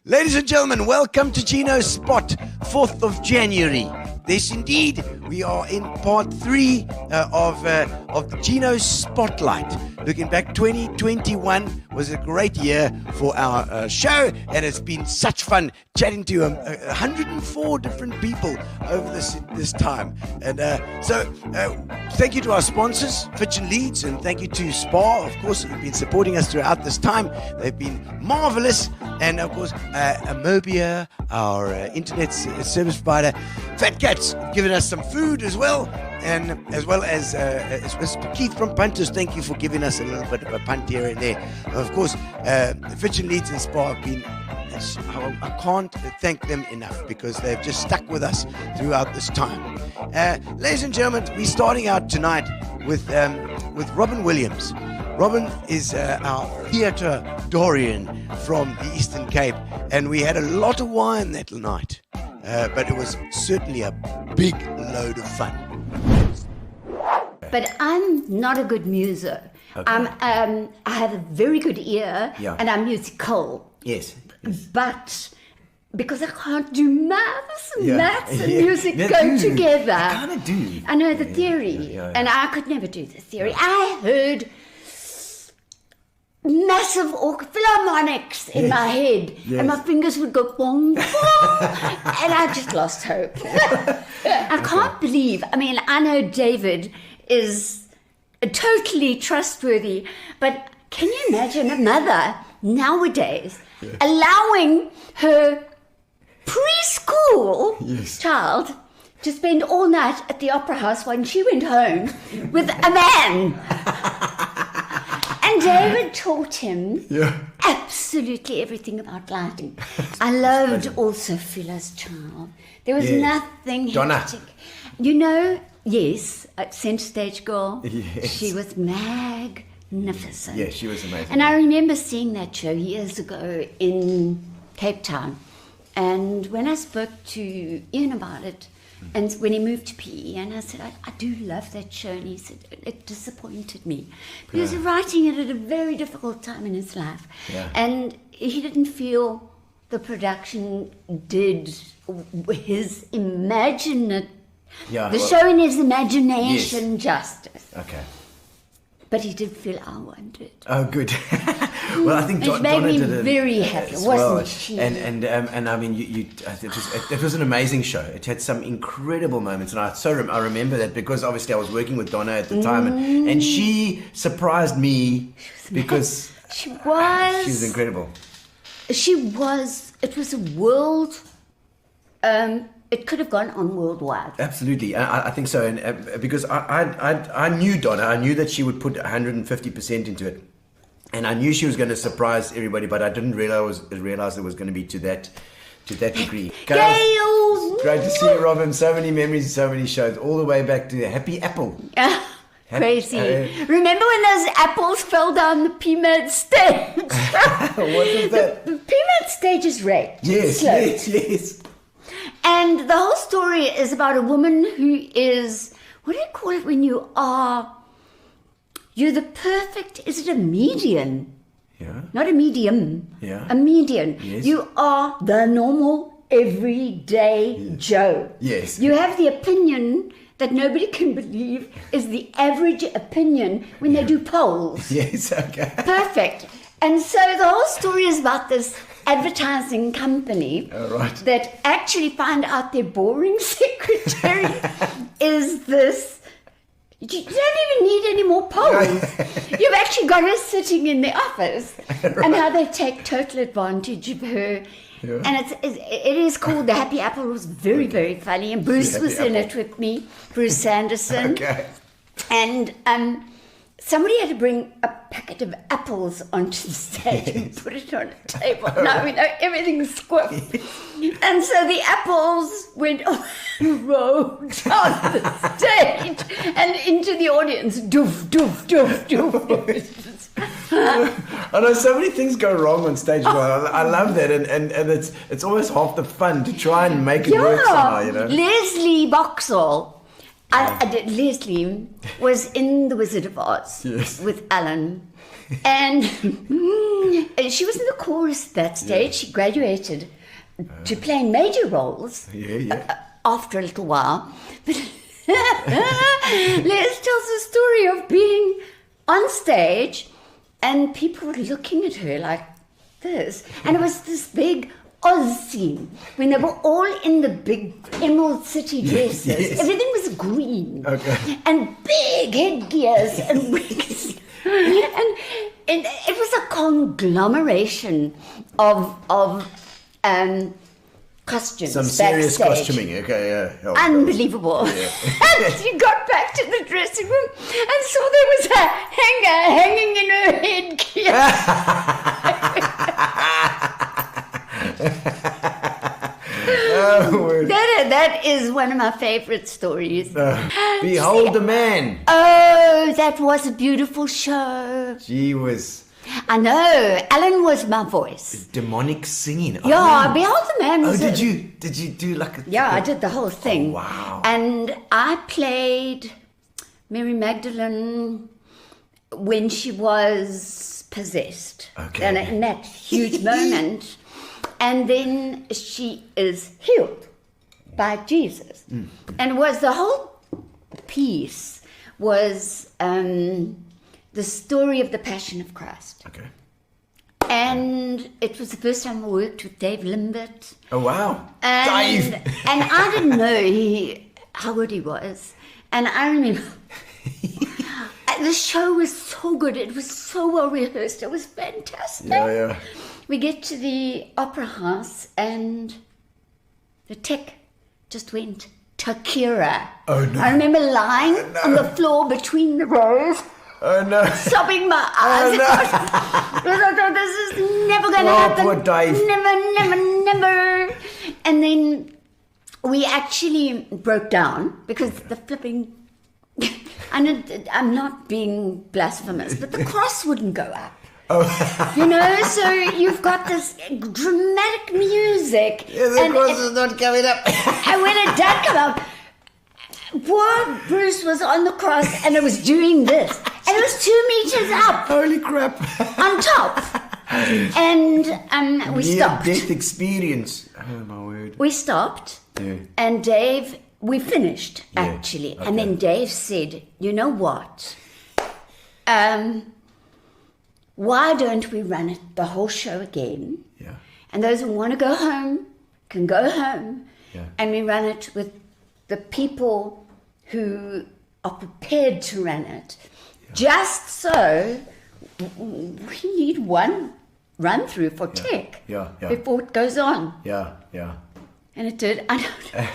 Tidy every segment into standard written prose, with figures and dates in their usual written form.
Ladies and gentlemen, welcome to Gino's Spot, 4th of January. This indeed, we are in part 3 of Gino's Spotlight. Looking back, 2021 was a great year for our show, and it's been such fun chatting to 104 different people over this time. And so thank you to our sponsors, Fitch and Leeds, and thank you to Spa, of course, who've been supporting us throughout this time. They've been marvelous. And of course, Amobia, our internet service provider. Fat Cats giving us some food as well, and as well as Keith from Punters. Thank you for giving us a little bit of a punt here and there. Of course, Fitch and Leeds and Spa have been. I can't thank them enough because they've just stuck with us throughout this time. Ladies and gentlemen, we're starting out tonight with Robin Williams. Robin is our theatre Dorian from the Eastern Cape, and we had a lot of wine that night, but it was certainly a big load of fun. But I'm not a good muser. Okay. I have a very good ear, and I'm musical. Yes. But because I can't do maths and music go together. I kind of do. I know the theory, and I could never do the theory. I heard massive philharmonics in my head, and my fingers would go bong, bong, and I just lost hope. I can't believe, I know David is totally trustworthy, but can you imagine a mother nowadays allowing her preschool child to spend all night at the opera house when she went home with a man? And David taught him absolutely everything about lighting. I loved also Phila's child. There was nothing hectic. You know, Centre Stage Girl. Yes. She was magnificent. Yeah, she was amazing. And I remember seeing that show years ago in Cape Town. And when I spoke to Ian about it, and when he moved to PE, and I said, I do love that show, and he said, it disappointed me. He was writing it at a very difficult time in his life. Yeah. And he didn't feel the production did his show in his imagination justice. Okay. But he did feel I wanted. Oh, good. Well, I think it made me very happy, wasn't she? And I mean, it was an amazing show. It had some incredible moments, and I remember that because obviously I was working with Donna at the time, and she surprised me because she was incredible. It was a world. It could have gone on worldwide. Absolutely, I think so, and because I knew Donna, I knew that she would put 150% into it, and I knew she was going to surprise everybody, but I didn't realize it was going to be to that degree. Gail! Great to see you, Robin. So many memories, so many shows, all the way back to the Happy Apple. Crazy. Remember when those apples fell down the PMAD stage? What is that? The PMAD stage is raked. Yes. And the whole story is about a woman who is, what do you call it when you're the perfect, is it a median? Yeah. Not a medium. Yeah. A median. Yes. You are the normal, everyday Joe. Yes. You have the opinion that nobody can believe is the average opinion when they do polls. Yes, okay. Perfect. And so the whole story is about this advertising company that actually find out their boring secretary is this. You don't even need any more polls. You've actually got her sitting in the office, and how they take total advantage of her. Yeah. And it is called The Happy Apple. It was very, very funny, and Bruce was in it with me, Bruce Sanderson. Okay. And somebody had to bring a packet of apples onto the stage and put it on a table. Now we know everything's squiffed. And so the apples went on the road on the stage and into the audience. Doof, doof, doof, doof. I know so many things go wrong on stage. I love that, and it's almost half the fun to try and make it work somehow, you know. Leslie Boxall. Leslie was in The Wizard of Oz with Alan, And she was in the chorus at that stage. She graduated to playing major roles after a little while. But Les tells the story of being on stage and people were looking at her like this. And it was this big Oz scene when they were all in the big Emerald City dresses. Yes. Everything was green. Okay. And big headgears and wigs. and it was a conglomeration of costumes. Some serious backstage. costuming, okay, yeah. Oh, unbelievable. Yeah. And she got back to the dressing room and saw there was a hanger hanging in her headgear. That is one of my favorite stories. Behold the man. Oh, that was a beautiful show. Gee whiz. I know. Alan was my voice. Demonic singing. Yeah, Behold the Man was. Did you do like a? Yeah, I did the whole thing. Oh, wow. And I played Mary Magdalene when she was possessed. Okay. And in that huge moment. And then she is healed by Jesus. And it was the whole piece was the story of the Passion of Christ. Okay. And it was the first time I worked with Dave Limbert. Oh, wow. And, Dave! And I didn't know how good he was. And I remember the show was so good. It was so well rehearsed. It was fantastic. Yeah. We get to the opera house and the tech just went, Takira. Oh, no. I remember lying on the floor between the rows. Oh, no. Sobbing my eyes out. Because I thought this is never going to happen. Poor Dave. Never. And then we actually broke down because the flipping... I'm not being blasphemous, but the cross wouldn't go up. Oh. You know, so you've got this dramatic music. Yeah, the cross is not coming up. And when it did come up, poor Bruce was on the cross and it was doing this. And it was 2 meters up. Holy crap. On top. And we stopped. Near-death experience. Oh, my word. We stopped. Yeah. And Dave, we finished, actually. Okay. And then Dave said, you know what? Why don't we run it the whole show again? Yeah. And those who want to go home can go home. Yeah. And we run it with the people who are prepared to run it. Yeah. Just so we need one run through for tech before it goes on. Yeah. And it did. I don't know.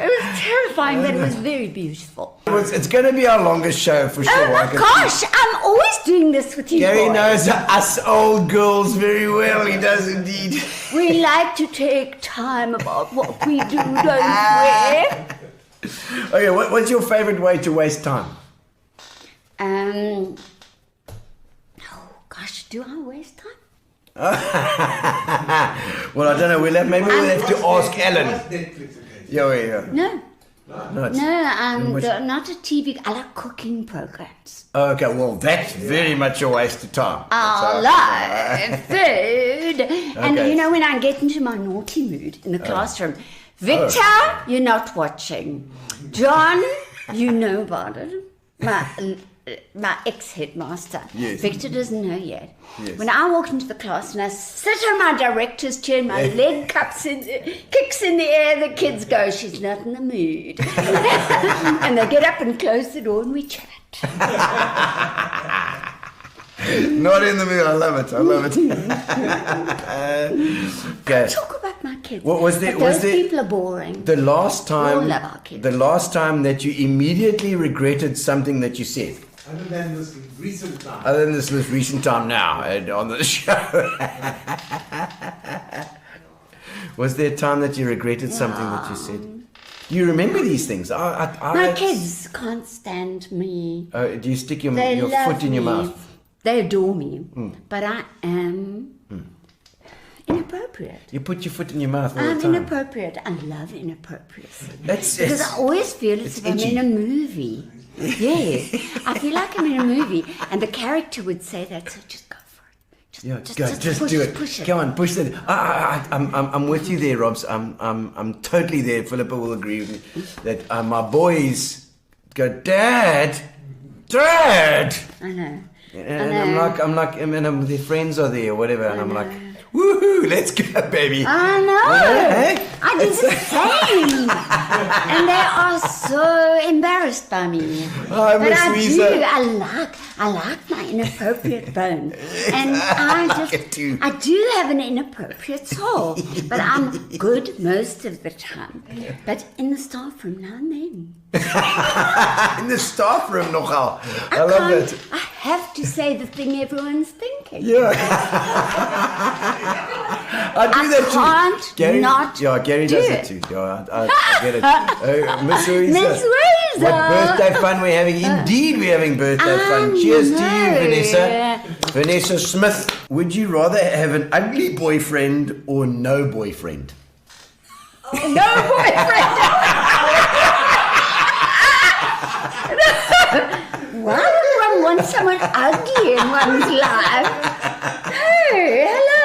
It was terrifying, but it was very beautiful. It's going to be our longest show for sure. Oh my gosh, I'm always doing this with you Gary boys. knows us old girls very well, he does indeed. We like to take time about what we do, don't we? Okay, what's your favourite way to waste time? Oh gosh, do I waste time? Well, I don't know, we'll have to ask Ellen. Yeah. No, I'm not a TV. I like cooking programs. Okay, well, that's very much a waste of time. I like food. And you know, when I get into my naughty mood in the classroom, Victor, you're not watching. John, you know about it. My ex-headmaster. Yes. Victor doesn't know yet. Yes. When I walk into the class and I sit on my director's chair and my leg kicks in the air, the kids go, she's not in the mood. And they get up and close the door and we chat. Not in the mood, I love it. Okay. Talk about my kids. Those people are boring. The last time, We all love our kids. the last time that you immediately regretted something that you said. Other than this recent time. Other than this recent time now on the show. Was there a time that you regretted something that you said? You remember these things? My kids can't stand me. Do you stick your They love foot in your me. mouth? They adore me. But I am inappropriate. You put your foot in your mouth all I'm the time. inappropriate. I love inappropriacy. That's Because I always feel as if I'm itchy. in a movie. Yeah, I feel like I'm in a movie, and the character would say that. So just go for it. Just do it. Push it. Come on, push it. I'm with you there, Robs. I'm totally there. Philippa will agree with me that my boys go, Dad. I know. And I'm like, and their friends are there or whatever, and I'm like, woohoo, let's go, baby. I know. Yeah, I do the same. And they are so embarrassed by me. Oh, but I Miss do. Lisa. I like my inappropriate bone. And I do have an inappropriate soul. But I'm good most of the time. But in the staff room now and then. In the staff room nogal. I love that. I have to say the thing everyone's thinking. Yeah. I do that too. Gary, Gary does it too. Yeah, I get it. Miss Louisa. Miss Louisa. What birthday fun we're having. Indeed, we're having birthday fun. Cheers to you, Vanessa. Vanessa Smith. Would you rather have an ugly boyfriend or no boyfriend? No boyfriend. Why would one want someone ugly in one's life? Hey, hello.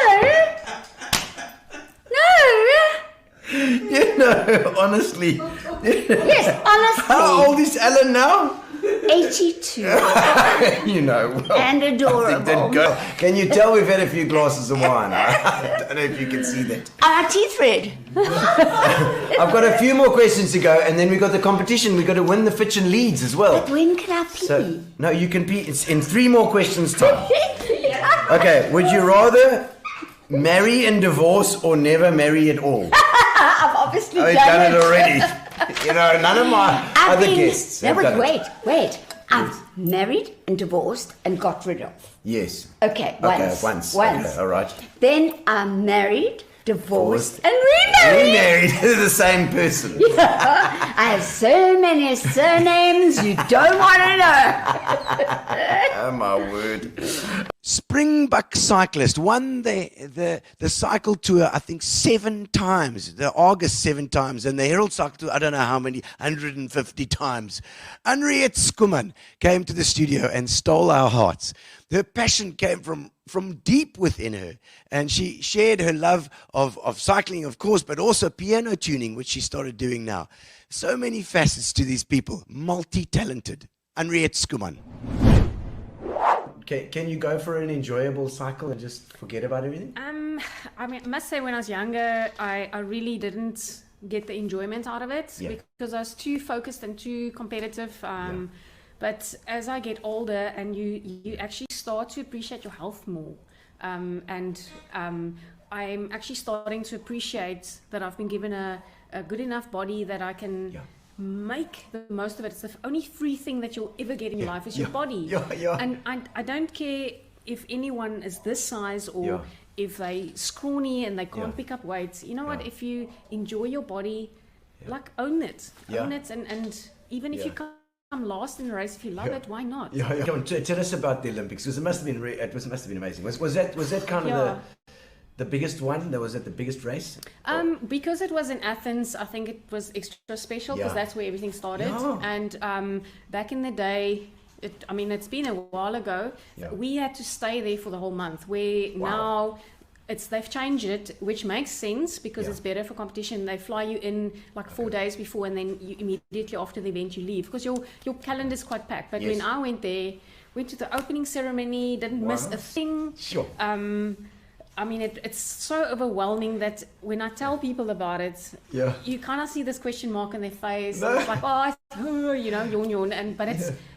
No. Honestly. Yes, honestly. How old is Ellen now? 82. Well. And adorable. Can you tell we've had a few glasses of wine? I don't know if you can see that. Our teeth red. I've got a few more questions to go, and then we've got the competition. We've got to win the Fitchin Leads as well. But when can I pee? No, you can pee. It's in 3 more questions time. Okay, would you rather marry and divorce or never marry at all? I've obviously done it already. None of my other guests have done it. Wait. I've married and divorced and got rid of. Yes. Okay, once. Okay, all right. Then I'm married, divorced, and remarried. Remarried to the same person. Yeah. I have so many surnames you don't want to know. Oh my word. Springbok Cyclist won the cycle tour, I think 7 times, the Argus 7 times, and the Herald cycle tour, I don't know how many, 150 times. Anriette Schoeman came to the studio and stole our hearts. Her passion came from deep within her, and she shared her love of cycling, of course, but also piano tuning, which she started doing now. So many facets to these people, multi-talented. Anriette Schoeman. Can you go for an enjoyable cycle and just forget about everything? I must say when I was younger, I really didn't get the enjoyment out of it because I was too focused and too competitive. But as I get older and you actually start to appreciate your health more. I'm actually starting to appreciate that I've been given a good enough body that I can make the most of it. It's the only free thing that you'll ever get in your life is your body. And I don't care if anyone is this size or if they scrawny and they can't pick up weights. You know what? If you enjoy your body, like own it. Own it, and even if you come last in the race, if you love it, why not? Come on, tell us about the Olympics, because it must have been amazing. Was that kind of the biggest one? Was that the biggest race? Because it was in Athens, I think it was extra special because that's where everything started. And back in the day, it's been a while ago. We had to stay there for the whole month. Where now they've changed it, which makes sense because it's better for competition. They fly you in like 4 days before, and then you immediately after the event you leave because your calendar is quite packed. But when I went there, went to the opening ceremony, didn't miss a thing. It's so overwhelming that when I tell people about it, you kind of see this question mark on their face. No. It's like, yawn. But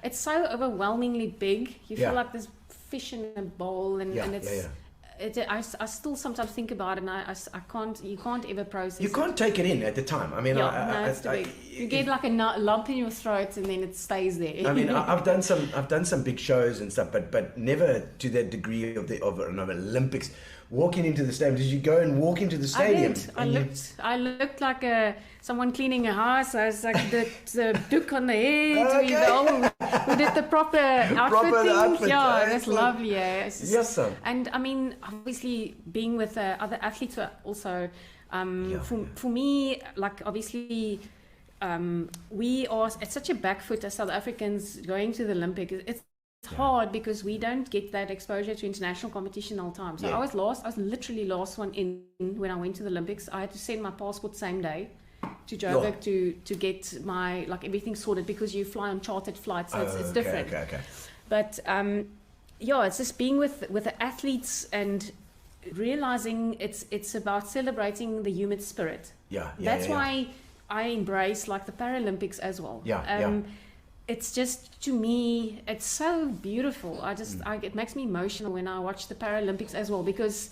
it's so overwhelmingly big. You feel like there's fish in a bowl, and it's. I still sometimes think about it, and I can't. You can't ever process. You can't take it in at the time. It's too big. You get like a lump in your throat, and then it stays there. I've done some big shows and stuff, but never to that degree of an Olympics. Walking into the stadium, did you go and walk into the stadium? I looked like someone cleaning a house. I was like the duke on the head. We did the proper outfit things. It was lovely. And obviously being with other athletes also, for me, like obviously we are at such a back foot as South Africans going to the Olympics. It's hard because we don't get that exposure to international competition all the time. So I was literally last one in when I went to the Olympics. I had to send my passport same day to Joburg to get my everything sorted, because you fly on chartered flights, so it's different. Okay. But it's just being with the athletes and realizing it's about celebrating the human spirit. That's why I embrace the Paralympics as well. It's just, to me, it's so beautiful. It makes me emotional when I watch the Paralympics as well, because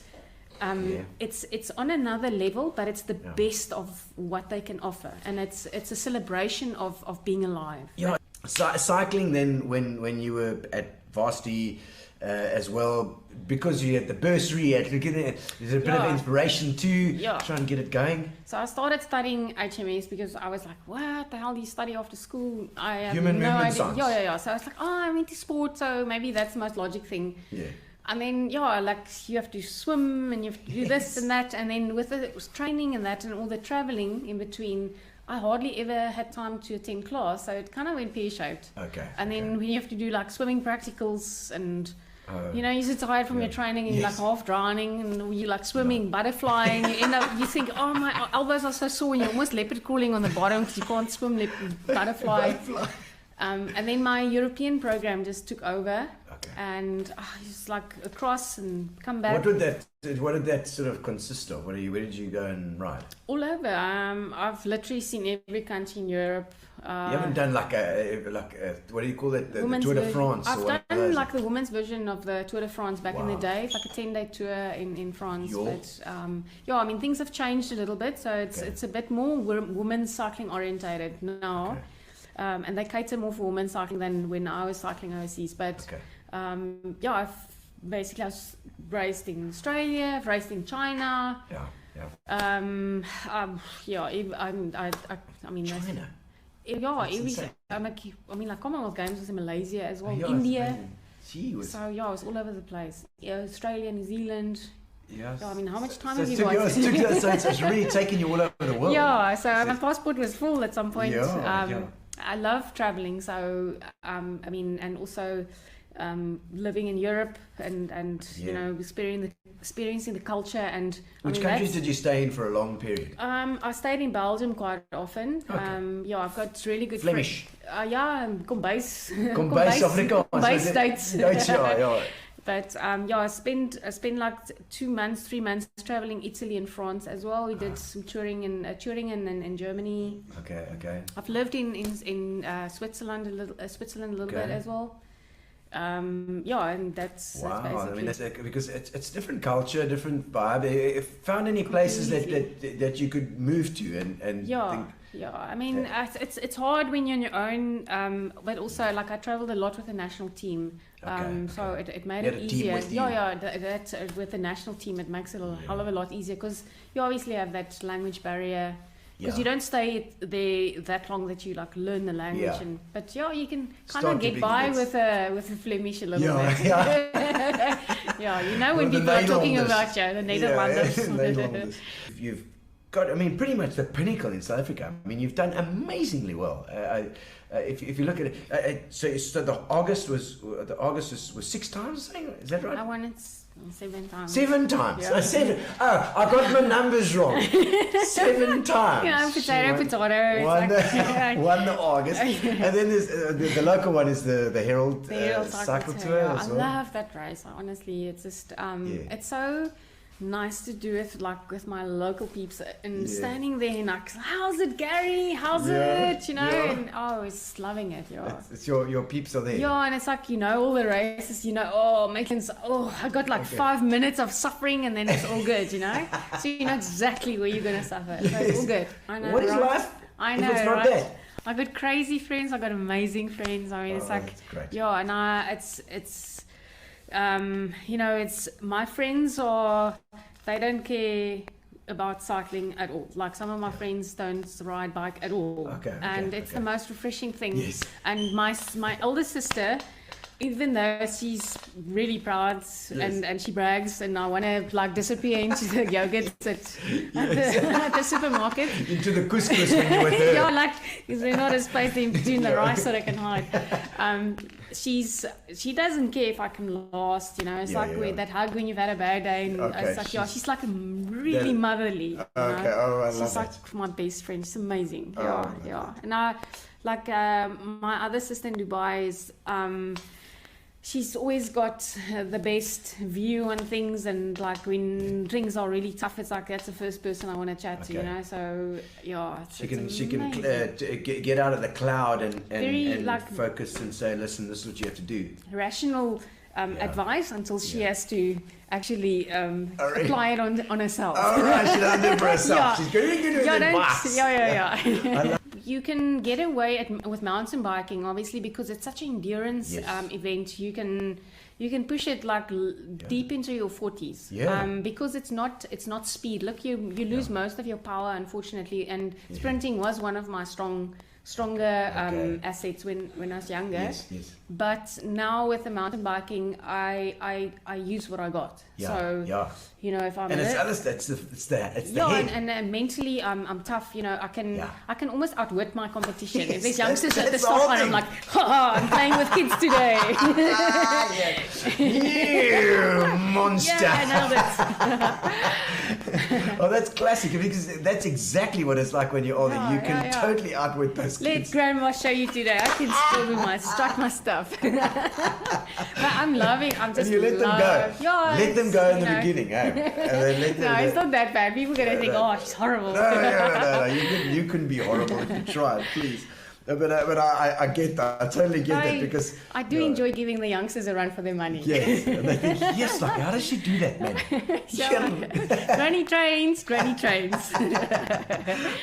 it's on another level, but it's the best of what they can offer, and it's a celebration of being alive. Cycling then, when you were at varsity as well, because you had the bursary, there's a bit of inspiration to try and get it going. So I started studying HMS because I was like, what the hell do you study after school? I have Human no movement idea. science. So I was like, I'm into sport, so maybe that's the most logic thing. And then you have to swim and you have to do this and that, and then with the training and that and all the traveling in between, I hardly ever had time to attend class, so it kind of went pear-shaped. And then when you have to do swimming practicals and you're so tired from your training and you're half drowning and you're swimming, butterflying, you think, oh, my elbows are so sore, and you're almost leopard crawling on the bottom because you can't swim butterfly. And then my European program just took over, and just across and come back. What did that sort of consist of? Where did you go and ride? All over. I've literally seen every country in Europe. You haven't done what do you call it? The Tour de France? I've done the women's version of the Tour de France back in the day. It's a 10-day tour in France. But things have changed a little bit, so it's a bit more women's cycling orientated now. And they cater more for women's cycling than when I was cycling overseas. But I've basically raised in Australia, I've raced in China. China. Everything. Commonwealth Games was in Malaysia as well, India. So I was all over the place. Australia, New Zealand. How much time have you got? So it's really taken you all over the world. So my passport was full at some point. I love traveling, so and also living in Europe and experiencing the culture. And which countries did you stay in for a long period? I stayed in Belgium quite often. I've got really good Flemish. Kombuis. Kombuis States. But I spent 2 months, 3 months traveling Italy and France as well. We did some touring in Germany. Okay. I've lived in Switzerland a little bit as well. And that's basically. That's because it's different culture, different vibe. If found any places that you could move to and think. It's hard when you're on your own, but also I traveled a lot with the national team, so it made it easier. With the national team, it makes it a hell of a lot easier, because you obviously have that language barrier, because you don't stay there that long that you learn the language, but you can kind of get by with a Flemish a little bit. When people are talking about the Nederlanders. You've got, pretty much the pinnacle in South Africa. You've done amazingly well. If you look at it, so the August was 6 times. Is that right? I won it 7 times. 7 times. Yeah. 7. Oh, I got my numbers wrong. 7 times. Potato. Won the August, and then there's the local one is the Herald Cycle Tour. I love that race. Honestly, it's just it's so nice to do it with my local peeps and standing there and how's it, Gary? How's it? And it's loving it. It's your peeps are there. And it's all the races. I got 5 minutes of suffering and then it's all good. So you know exactly where you're gonna suffer. So it's all good. I know. What is life? I know. If it's not that. I got crazy friends. I got amazing friends. It's great. It's my friends they don't care about cycling at all. Some of my friends don't ride bike at all. It's the most refreshing thing. Yes. And my older sister, even though she's really proud and she brags, and I want to like disappear into the yogurt at the supermarket. Into the couscous when you were there. Yeah, like is there not a space in between the rice that I can hide? She doesn't care if I can last, you know. It's that hug when you've had a bad day, and it's like she's like really motherly. Okay, oh, I love she's that. like my best friend. She's amazing. Oh, Yeah. And I like my other sister in Dubai is she's always got the best view on things, and like when things are really tough, it's like that's the first person I want to chat to, you know. So she can get out of the cloud and like, focus and say, listen, this is what you have to do. Rational advice until she has to actually apply it on herself. Oh, right, she doesn't do it for herself. She's going to do it advice. Yeah. You can get away with mountain biking, obviously, because it's such an endurance event. You can push it like deep into your 40s. Because it's not speed. Look, you lose most of your power, unfortunately. And sprinting was one of my stronger assets when I was younger. Yes. But now with the mountain biking, I use what I got. So you know, if I'm it's the head. and mentally I'm tough. You know, I can almost outwit my competition. If there's youngsters at the start line, I'm like, I'm playing with kids today. You monster! Yeah, I nailed it. Oh, that's classic, because that's exactly what it's like when you're older. You can totally outwit those Let kids. Grandma show you today. I can still do strut my stuff. But I'm just and you let them go. Yeah, let them go in the beginning, eh? And then let them, it's not that bad. People are going to think, oh, she's horrible. No. You couldn't be horrible if you tried, please. But I get that. I totally get that, because I do enjoy giving the youngsters a run for their money. Yes, and they think, yes, like, how does she do that, man? Granny trains.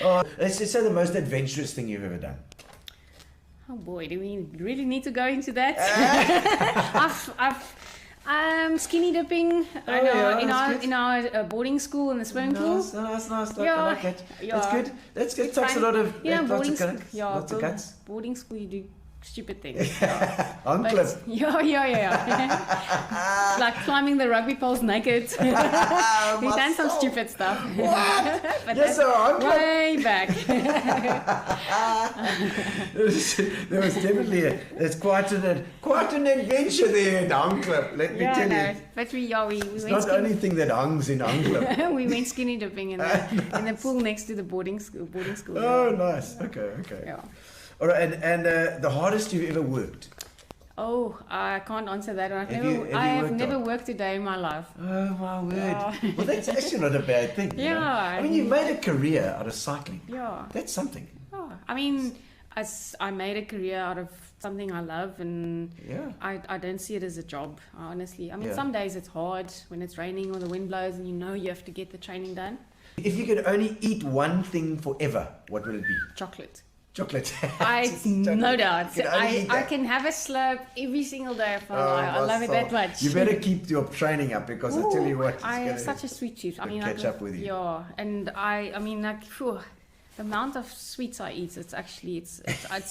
Oh, let's just say the most adventurous thing you've ever done. Oh boy, do we really need to go into that? I've skinny dipping. In our boarding school in the swimming pool. Nice. I like it. That's good. That's good. It takes a lot of lots of guts. Boarding school, you do stupid things. On cliff. Like climbing the rugby poles naked. We've done some stupid stuff. But yes, sir. Way back. There was definitely there's quite an adventure there in Uncliffe. Let me tell you. But we it's not the only thing that hangs in Uncliffe. We went skinny dipping in the pool next to the boarding school. Oh, nice. Okay. Yeah. All right, and the hardest you've ever worked? Oh, I can't answer that one. I have never worked a day in my life. Oh, my word. Well, that's actually not a bad thing. You know? I mean, you've made a career out of cycling. Yeah. That's something. Oh, I mean, I made a career out of something I love, and I don't see it as a job, honestly. I mean, some days it's hard when it's raining or the wind blows and you have to get the training done. If you could only eat one thing forever, what would it be? Chocolate. Chocolate. No doubt. I can have a slurp every single day for a while. I love it that much. You better keep your training up, because I tell you what, I have such a sweet tooth. I mean, catch up with you. Yeah, and I mean, like, the amount of sweets I eat, it's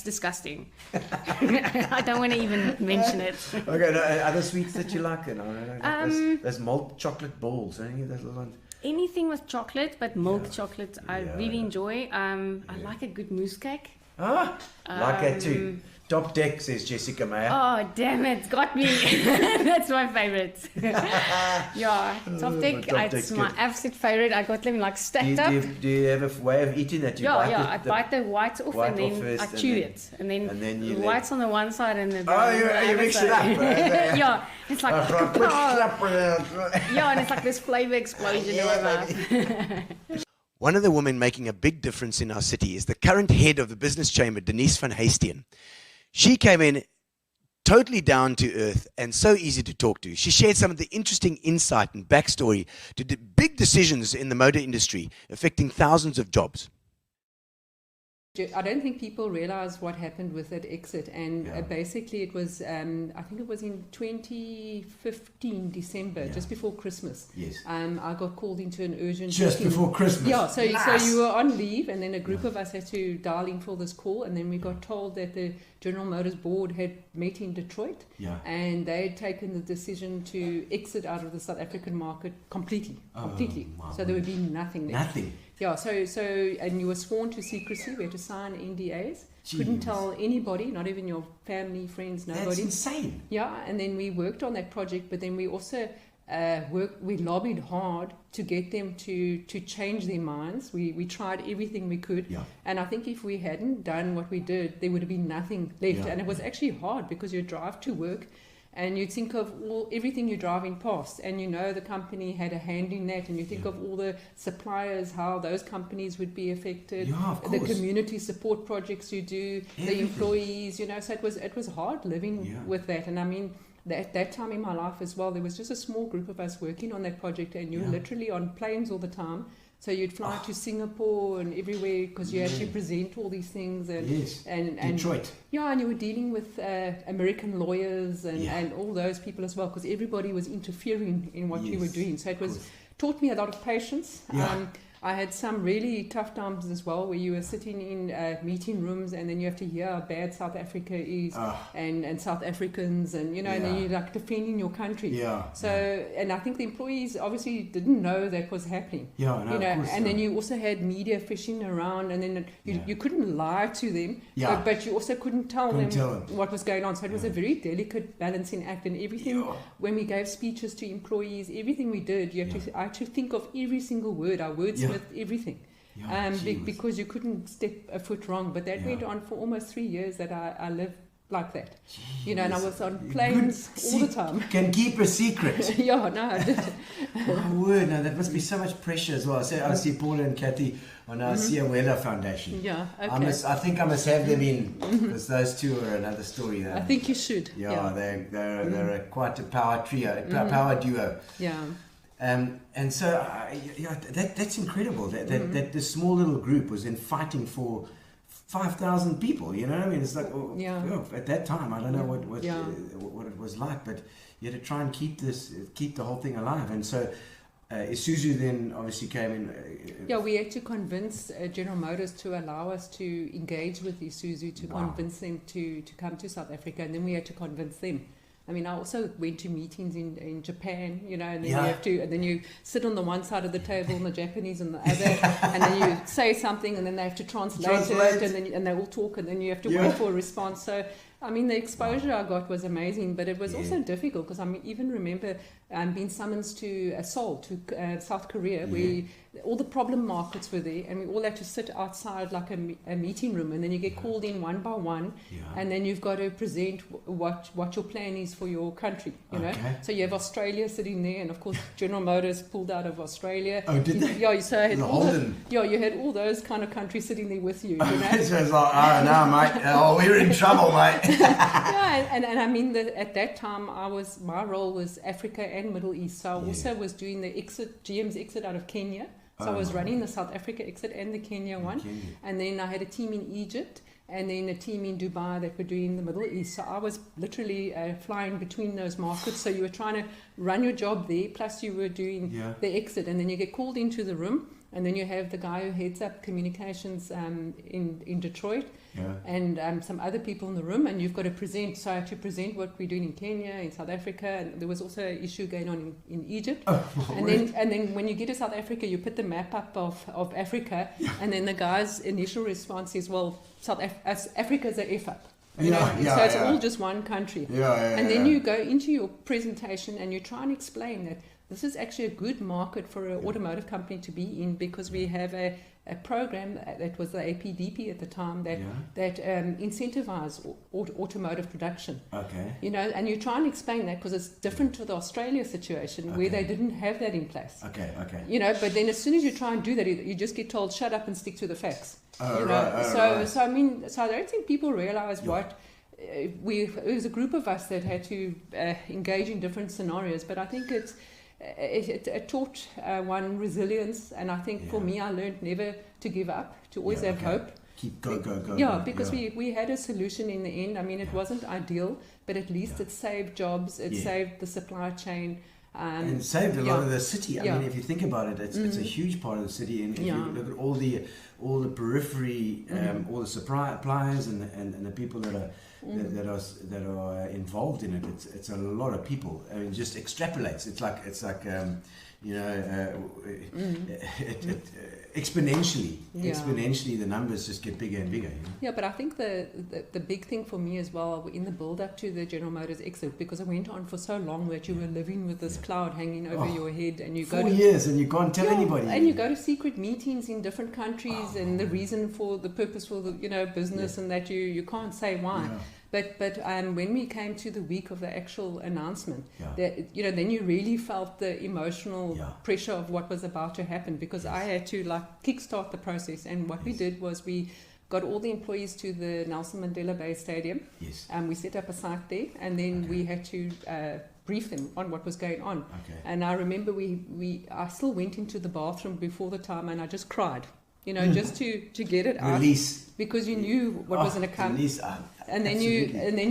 disgusting. I don't want to even mention it. Okay, no, other sweets that you like? There's malt chocolate balls. Any of those little ones? Anything with chocolate, but milk chocolate I really enjoy. I like a good mousse cake. Like that too. Top deck, says Jessica Mayer. Oh, damn it, got me. That's my favorite. Top deck, it's my absolute favorite. I got them like stacked up. Do you have a way of eating that? I bite the white off and then I chew it. And then the white's on the one side and the brown on the other. You mix it up. It's like, and it's like this flavor explosion in my mouth. One of the women making a big difference in our city is the current head of the business chamber, Denise van Huyssteen. She came in totally down to earth and so easy to talk to. She shared some of the interesting insight and backstory to the big decisions in the motor industry affecting thousands of jobs. I don't think people realize what happened with that exit. And basically it was, I think it was in 2015, December, just before Christmas. Yes. I got called into an urgent Just meeting. before Christmas. Yeah, so you were on leave, and then a group of us had to dial in for this call, and then we got told that the General Motors board had met in Detroit, and they had taken the decision to exit out of the South African market completely. So there would be nothing there. Nothing. Yeah, so and you were sworn to secrecy. We had to sign NDAs. Couldn't tell anybody, not even your family, friends, nobody. That's insane. Yeah, and then we worked on that project, but then we also we lobbied hard to get them to change their minds. We tried everything we could, and I think if we hadn't done what we did, there would have been nothing left. And it was actually hard because you drive to work and you think of everything you're driving past, and you know the company had a hand in that, and you think of all the suppliers, how those companies would be affected, the community support projects you do, the employees, you know. So it was hard living with that. And I mean, at that time in my life as well, there was just a small group of us working on that project, and you were literally on planes all the time. So you'd fly to Singapore and everywhere because you had to present all these things. And Detroit. Yeah, and you were dealing with American lawyers and all those people as well, because everybody was interfering in what you were doing. So it taught me a lot of patience. I had some really tough times as well, where you were sitting in meeting rooms, and then you have to hear how bad South Africa is, and South Africans, and you know, and then you're like defending your country. So, and I think the employees obviously didn't know that was happening. And then you also had media fishing around, and then you couldn't lie to them, but you also couldn't tell them what was going on. So it was a very delicate balancing act, and everything. When we gave speeches to employees, everything we did, I had to think of every single word. Our words. With everything, because you couldn't step a foot wrong. But that went on for almost 3 years that I lived like that. You know, and I was on planes all the time. Can keep a secret. I did. My word, no, that must be so much pressure as well. I see Paula and Kathy on our Siawela Foundation. I think I must have them in, because those two are another story. I think you should. They're quite a power trio, power duo. And so that's incredible that this small little group was then fighting for 5,000 people. You know what I mean? It's like at that time, I don't know what it was like, but you had to try and keep the whole thing alive. And so Isuzu then obviously came in. We had to convince General Motors to allow us to engage with Isuzu, to convince them to come to South Africa, and then we had to convince them. I mean, I also went to meetings in Japan, you know, and then then you sit on the one side of the table and the Japanese on the other, and then you say something, and then they have to translate it, and they all talk, and then you have to wait for a response. So, I mean, the exposure I got was amazing, but it was also difficult, because I even remember being summoned to Seoul, to South Korea, where all the problem markets were there, and we all had to sit outside like a meeting room, and then you get called in one by one, and then you've got to present what your plan is for your country, you know. So you have Australia sitting there, and of course General Motors pulled out of Australia. Oh, did they? Yeah, so you had all those kind of countries sitting there with you, you know. So it's like, oh no, mate, we're in trouble, mate. And I mean, at that time, my role was Africa and Middle East. So I also was doing the GM's exit out of Kenya. So I was running the South Africa exit and the Kenya one. And then I had a team in Egypt, and then a team in Dubai that were doing the Middle East. So I was literally flying between those markets. So you were trying to run your job there, plus you were doing the exit. And then you get called into the room, and then you have the guy who heads up communications in Detroit, and some other people in the room, and you've got to present. So I had to present what we're doing in Kenya, in South Africa, and there was also an issue going on in Egypt. And then when you get to South Africa, you put the map up of Africa, and then the guy's initial response is, well, Africa's a F up. So it's all just one country. And then you go into your presentation and you try and explain that this is actually a good market for an automotive company to be in, because we have a program that was the APDP at the time that incentivized automotive production. You know, and you try and explain that, because it's different to the Australia situation where they didn't have that in place. You know, but then as soon as you try and do that, you just get told, shut up and stick to the facts. So I mean, I don't think people realize what. It was a group of us that had to engage in different scenarios, but I think it taught one resilience, and I think for me, I learned never to give up, to always have hope. keep go. Because we had a solution in the end. I mean, it wasn't ideal, but at least it saved jobs. It saved the supply chain. And it saved a lot of the city. I mean, if you think about it, it's a huge part of the city. And if you look at all the periphery, all the suppliers and the people that are involved in it, it's a lot of people. I mean, just extrapolates. It's like exponentially the numbers just get bigger and bigger. You know? Yeah, but I think the big thing for me as well in the build up to the General Motors exit, because it went on for so long that you were living with this cloud hanging over your head, and you go 4 years and you can't tell anybody, and you go to secret meetings in different countries, and the reason for the purpose for the business, and that you can't say why. But when we came to the week of the actual announcement, that then you really felt the emotional pressure of what was about to happen, because I had to kickstart the process. And what we did was we got all the employees to the Nelson Mandela Bay Stadium. We set up a site there, and then we had to brief them on what was going on. And I remember I still went into the bathroom before the time, and I just cried. Just to get it out, because you knew what was going to come. And then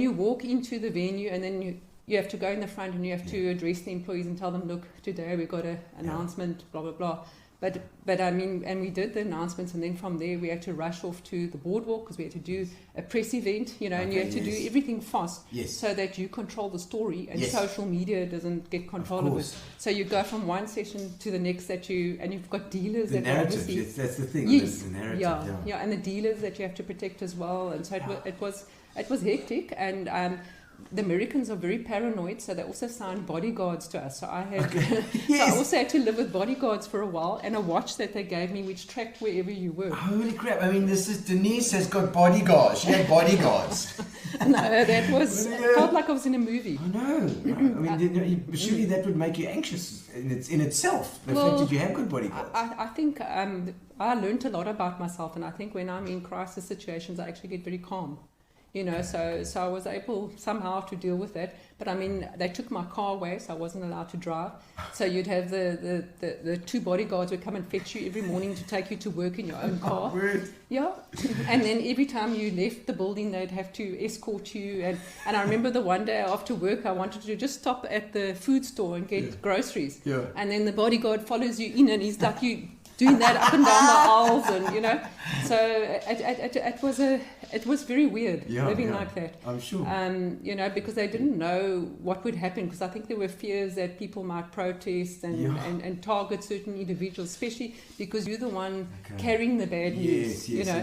you walk into the venue, and then you have to go in the front, and you have to address the employees and tell them, look, today we got an announcement, blah blah blah. But I mean, and we did the announcements, and then from there we had to rush off to the boardwalk, because we had to do a press event, and you had to do everything fast, so that you control the story, and social media doesn't get control of it. So you go from one session to the next and you've got dealers the that narrative, obviously that's the thing. Yes, the narrative, and the dealers that you have to protect as well, and so it was hectic. And the Americans are very paranoid, so they also signed bodyguards to us. So I had, so I also had to live with bodyguards for a while, and a watch that they gave me, which tracked wherever you were. Holy crap! I mean, Denise has got bodyguards. She had bodyguards. No, that was it felt like I was in a movie. I know. I mean, surely that would make you anxious in itself. The fact that you have good bodyguards. I think I learned a lot about myself, and I think when I'm in crisis situations, I actually get very calm. So I was able somehow to deal with that. But I mean, they took my car away, so I wasn't allowed to drive. So you'd have the two bodyguards would come and fetch you every morning to take you to work in your own car. And then every time you left the building, they'd have to escort you. And I remember the one day after work, I wanted to just stop at the food store and get groceries. And then the bodyguard follows you in, and he's like, you doing that up and down the aisles, and so it was very weird living like that. I'm sure. Because they didn't know what would happen, because I think there were fears that people might protest and target certain individuals, especially because you're the one carrying the bad news. If you're the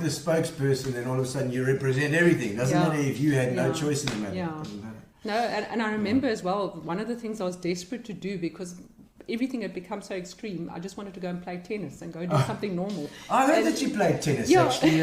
spokesperson, then all of a sudden you represent everything. Doesn't matter if you had no choice in the matter. No, and I remember as well, one of the things I was desperate to do, because everything had become so extreme, I just wanted to go and play tennis and go do something normal. I heard that you played tennis, actually.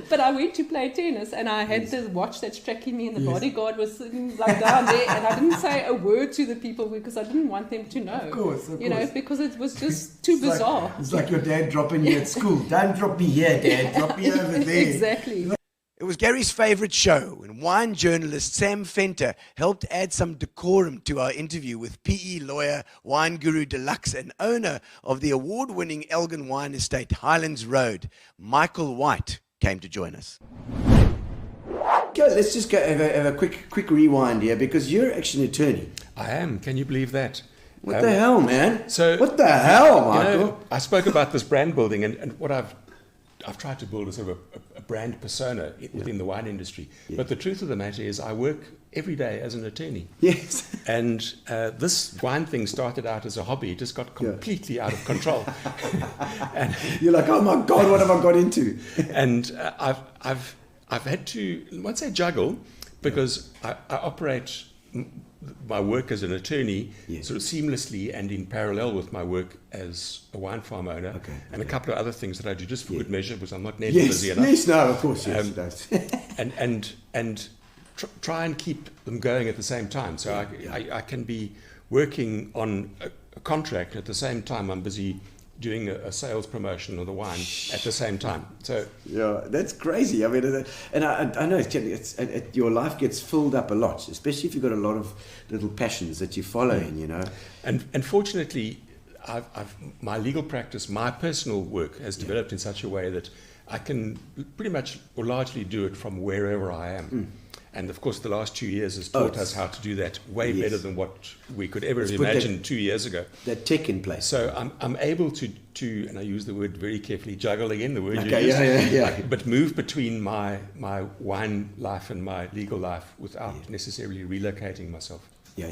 But I went to play tennis, and I had the watch that's tracking me, and the bodyguard was sitting down there, and I didn't say a word to the people because I didn't want them to know. Of course. Because it was just too bizarre. It's like your dad dropping you at school. Don't drop me here, Dad. Drop me over there. Exactly. It was Gary's favourite show when wine journalist Sam Fenter helped add some decorum to our interview with PE lawyer, wine guru deluxe, and owner of the award-winning Elgin wine estate, Highlands Road, Michael White, came to join us. Let's just go have a quick rewind here, because you're actually an attorney. I am. Can you believe that? What the hell, man? What the hell, Michael? I spoke about this brand building, and what I've tried to build a sort of a brand persona within the wine industry. But the truth of the matter is I work every day as an attorney. Yes. And this wine thing started out as a hobby. It just got completely out of control. And you're like, oh my God, what have I got into? And I've had to, I won't say juggle, because I operate my work as an attorney sort of seamlessly and in parallel with my work as a wine farm owner, and a couple of other things that I do just for good measure, because I'm not nearly busy enough. Yes, no, of course, yes. and try and keep them going at the same time. So I can be working on a contract at the same time I'm busy doing a sales promotion of the wine at the same time. So that's crazy. I mean, and I know your life gets filled up a lot, especially if you've got a lot of little passions that you're following, And fortunately, my legal practice, my personal work has developed in such a way that I can pretty much or largely do it from wherever I am. And of course, the last 2 years has taught us how to do that way better than what we could ever have imagined 2 years ago. That tech in place. So I'm able to, and I use the word very carefully, juggle again, the word you use, but move between my wine life and my legal life without necessarily relocating myself. Yeah.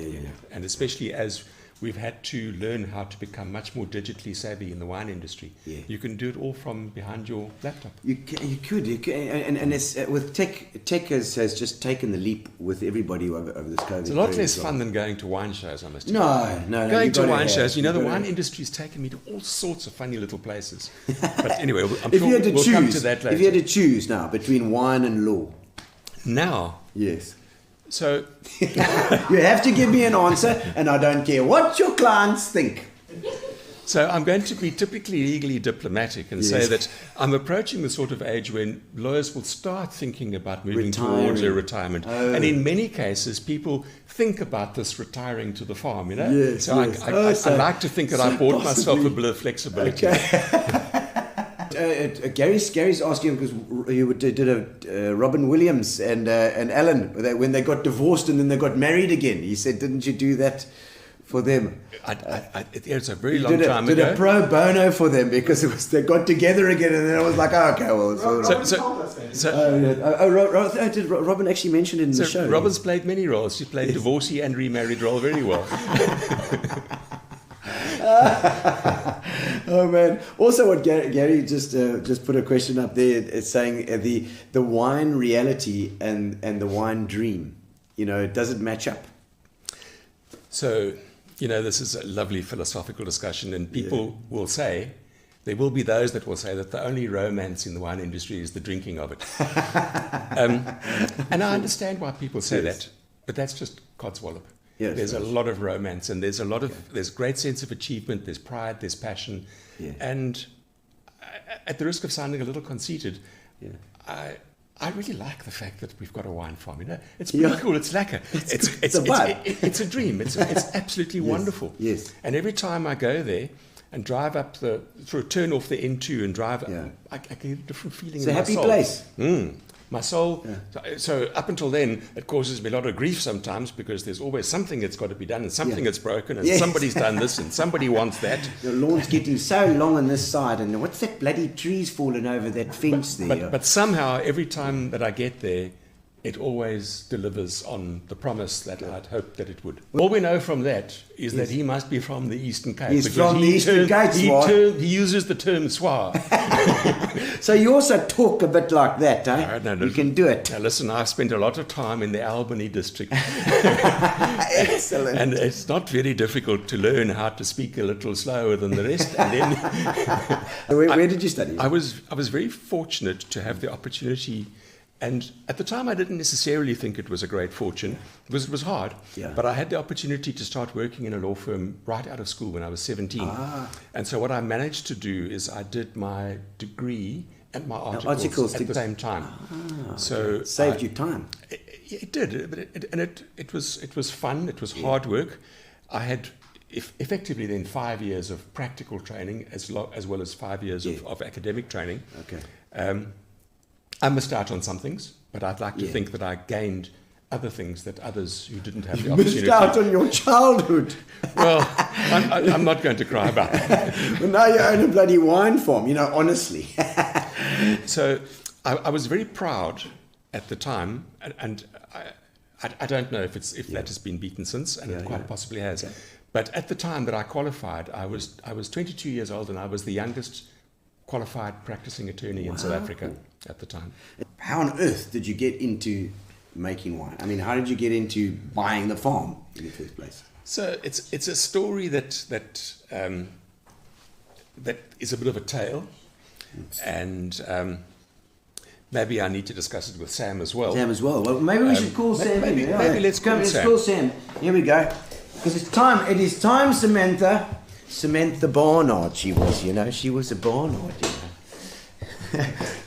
And especially as we've had to learn how to become much more digitally savvy in the wine industry. Yeah. You can do it all from behind your laptop. You could, and it's, with tech has just taken the leap with everybody over this COVID. It's a lot less fun than going to wine shows, I must admit. No. Going to wine shows, the wine industry's taken me to all sorts of funny little places. But anyway, I'm sure we'll come to that later. If you had to choose now between wine and law. Now? Yes. So you have to give me an answer, and I don't care what your clients think. So I'm going to be typically legally diplomatic and say that I'm approaching the sort of age when lawyers will start thinking about moving towards a retirement. And in many cases, people think about this retiring to the farm, Yes, So I like to think that I bought myself a bit of flexibility. Okay. Gary's asking, because you did a Robin Williams and Alan when they got divorced and then they got married again. He said, didn't you do that for them? It's a very long time ago. Did a pro bono for them because they got together again, and then I was like, oh, okay, well. Did Robin actually mention it in the show? Robin's played many roles. She's played divorcee and remarried role very well. Oh man! Also, what Gary just put a question up there. It's saying the wine reality and the wine dream. Does it match up? So, this is a lovely philosophical discussion, and people will say, there will be those that will say that the only romance in the wine industry is the drinking of it. And I understand why people say that, but that's just codswallop. Yes, there's a lot of romance, and there's there's great sense of achievement, there's pride, there's passion, and at the risk of sounding a little conceited, I really like the fact that we've got a wine farm. It's pretty cool. It's lekker. It's a dream. It's absolutely wonderful. Yes. And every time I go there and drive up turn off the N2 and drive, I get a different feeling. It's a happy place. My soul. So up until then, it causes me a lot of grief sometimes because there's always something that's got to be done and something that's broken and somebody's done this and somebody wants that. The lawn's getting so long on this side, and what's that bloody trees falling over that fence there? But somehow every time that I get there, it always delivers on the promise that I'd hoped that it would. All we know from that is that he must be from the Eastern Cape. He's from the Eastern Cape, he uses the term swa. So you also talk a bit like that, eh? No, you can do it. Now listen, I've spent a lot of time in the Albany district. Excellent. And it's not very difficult to learn how to speak a little slower than the rest. And then where did you study? I was very fortunate to have the opportunity. And at the time, I didn't necessarily think it was a great fortune. It was hard. Yeah. But I had the opportunity to start working in a law firm right out of school when I was 17. And so what I managed to do is I did my degree and my articles at the same time. So saved you time. It did. But it was fun. It was hard work. I had effectively then 5 years of practical training as well as 5 years of academic training. Okay. I missed out on some things, but I'd like to think that I gained other things that others who didn't have the opportunity. Missed out on your childhood. Well, I'm not going to cry about it. Well, now you own a bloody wine farm, honestly. So I was very proud at the time, and I don't know if that has been beaten since, and it quite possibly has. Okay. But at the time that I qualified, I was 22 years old, and I was the youngest qualified practicing attorney in South Africa at the time. How on earth did you get into making wine? I mean, how did you get into buying the farm in the first place? So it's a story that is a bit of a tale, and maybe I need to discuss it with Sam as well. Well, maybe we should call Sam. Maybe let's call Sam. Let's call Sam. Here we go. Because it's time. It is time, Samantha. Samantha Barnard, she was, she was a Barnard,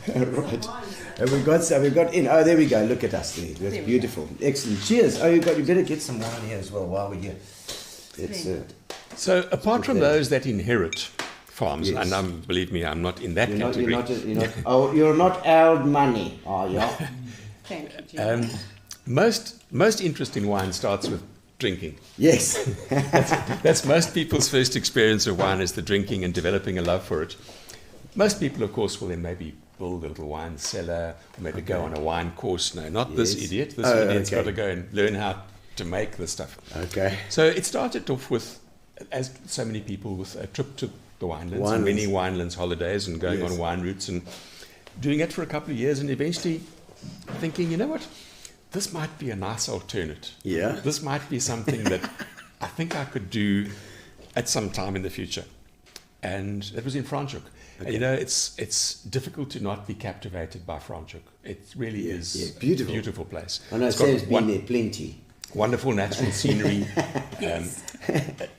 Right. We've got in. Oh, there we go. Look at us there. That's beautiful. Excellent. Cheers. Oh, you better get some wine here as well while we're here. It's So apart from those that inherit farms, Yes. and believe me, I'm not in that you're not, category. you're not old money, are you? Thank you, Gino. Most interest in wine starts with drinking. Yes. That's most people's first experience of wine, is the drinking and developing a love for it. Most people, of course, will then maybe build a little wine cellar, or maybe go on a wine course. No, not this Yes. idiot. This Oh, idiot's okay. got to go and learn how to make the stuff. Okay. So it started off with, as so many people, with a trip to the winelands, and many winelands holidays, and going on wine routes, and doing it for a couple of years, and eventually thinking, you know what, this might be a nice alternate. Yeah. This might be something that I think I could do at some time in the future. And that was in Franschhoek. And, you know, it's difficult to not be captivated by Franschhoek. It really is beautiful. a beautiful place. I know It's got Sam's been there plenty. wonderful natural scenery.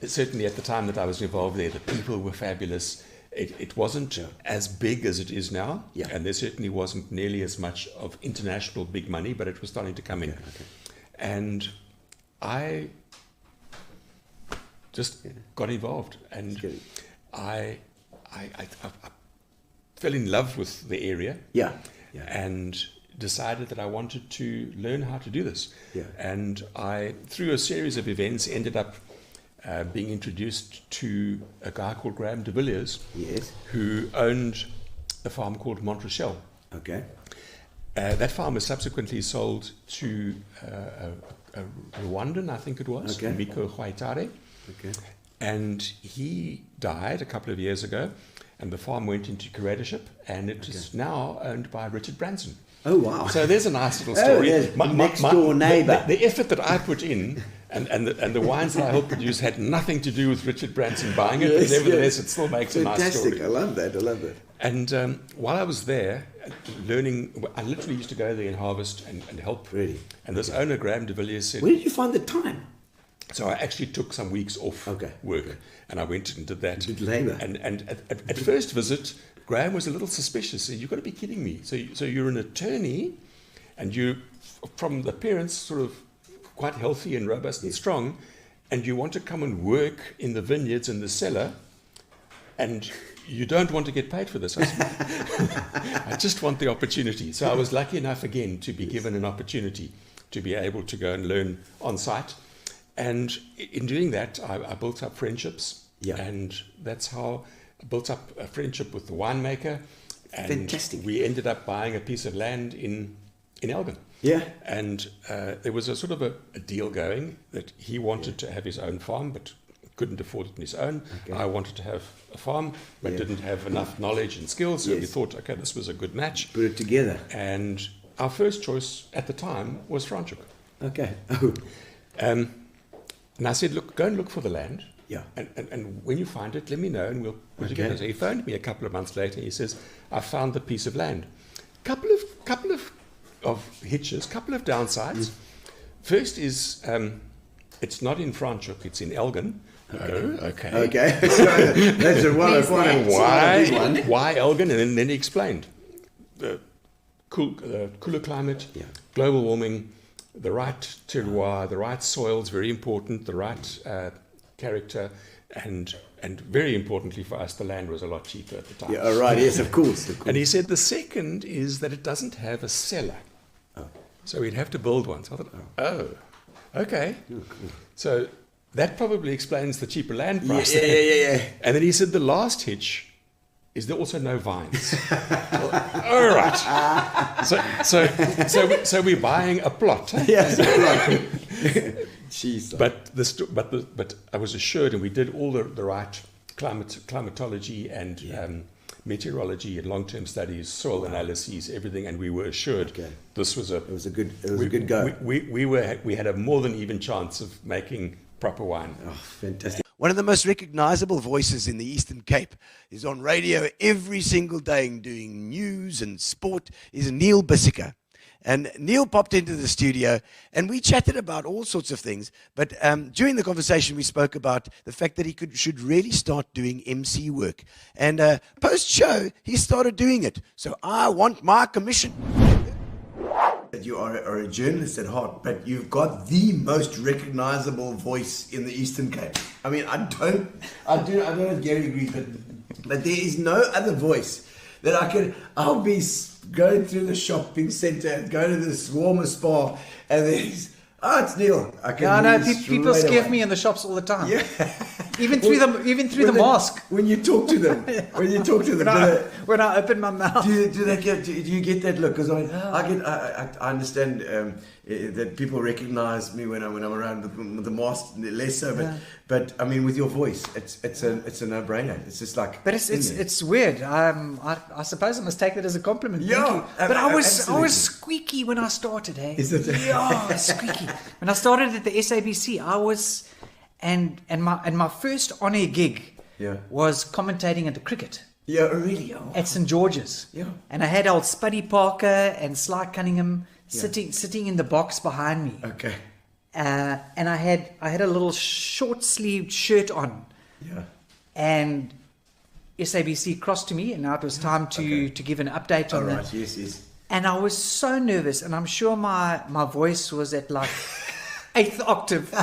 Certainly at the time that I was involved there, the people were fabulous. It wasn't as big as it is now, and there certainly wasn't nearly as much of international big money, but it was starting to come in. And I just got involved, and I fell in love with the area. And decided that I wanted to learn how to do this. And I, through a series of events, ended up being introduced to a guy called Graham de Villiers, who owned a farm called Montrachel. That farm was subsequently sold to a Rwandan, I think it was, Miko Hwaitare. And he died a couple of years ago, and the farm went into curatorship, and it is now owned by Richard Branson. Oh, wow. So there's a nice little story. Next door neighbour. The effort that I put in and the wines that I helped produce had nothing to do with Richard Branson buying it, but nevertheless it still makes a nice story. I love that. And while I was there, learning, I literally used to go there and harvest and help. Really? And this owner, Graham de Villiers, said... Where did you find the time? So I actually took some weeks off work, and I went and did that. Did labour. And at first visit, Graham was a little suspicious. He said, "You've got to be kidding me. So you're an attorney, and you, from the appearance, sort of quite healthy and robust and strong, and you want to come and work in the vineyards and the cellar, and you don't want to get paid for this." I said, "I just want the opportunity." So I was lucky enough again to be given an opportunity to be able to go and learn on site. And in doing that, I built up friendships, and that's how I built up a friendship with the winemaker. And Fantastic. we ended up buying a piece of land in Elgin. And there was a sort of a deal going that he wanted to have his own farm, but couldn't afford it on his own. I wanted to have a farm, but didn't have enough knowledge and skills. So we thought, okay, this was a good match. Put it together. And our first choice at the time was Franschhoek. And I said, look, go and look for the land. And when you find it, let me know, and we'll put it together. So he phoned me a couple of months later, and he says, I found the piece of land. Couple of hitches, couple of downsides. First is, it's not in Franschhoek, it's in Elgin. That's a Why Elgin? And then he explained the cooler climate, global warming, the right terroir, the right soils, very important, the right character, and very importantly for us, the land was a lot cheaper at the time. Yes, of course. And he said the second is that it doesn't have a cellar. So we'd have to build one. So I thought, okay. So that probably explains the cheaper land price. And then he said the last hitch is there also no vines. All right. So we're buying a plot. Jesus. But I was assured, and we did all the right climatology and meteorology and long-term studies, soil analyses, everything, and we were assured this was a good go. We had a more than even chance of making proper wine. Fantastic. One of the most recognizable voices in the Eastern Cape is on radio every single day doing news and sport is Neil Bissiker. And Neil popped into the studio and we chatted about all sorts of things. But during the conversation, we spoke about the fact that he should really start doing MC work. And post-show, he started doing it. So I want my commission. that you are a journalist at heart, but you've got the most recognizable voice in the Eastern Cape. I mean, I don't know if Gary agrees, but there is no other voice that I'll be going through the shopping centre, go to this warmer spa, and there's, it's Neil. People scare me in the shops all the time. Yeah. even through the mask. When you talk to them, when I open my mouth. Do you get that look? Because I understand that people recognise me when I'm around with the mask, less so. But I mean, with your voice, it's a no-brainer. It's just like. But it's weird. I suppose I must take that as a compliment. Yeah. Thank you. But I was squeaky when I started. Eh? Is it? Yeah, squeaky. When I started at the SABC, I was, and my first on-air gig was commentating at the cricket. Yeah, really? Oh. At St. George's. Yeah. And I had old Spuddy Parker and Sly Cunningham sitting in the box behind me. Okay. And I had a little short-sleeved shirt on. Yeah. And SABC crossed to me, and now it was time to give an update on that. Right. Yes. And I was so nervous, and I'm sure my voice was at like 8th octave.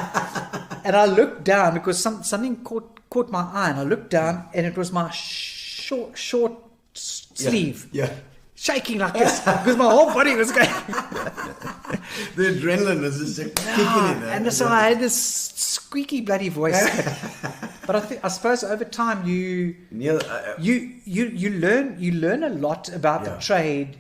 And I looked down because something caught my eye, and I looked down, and it was my short sleeve. Yeah. Shaking like this because my whole body was going. The adrenaline was just kicking in. And so I had this squeaky bloody voice. But I suppose over time you learn a lot about the trade.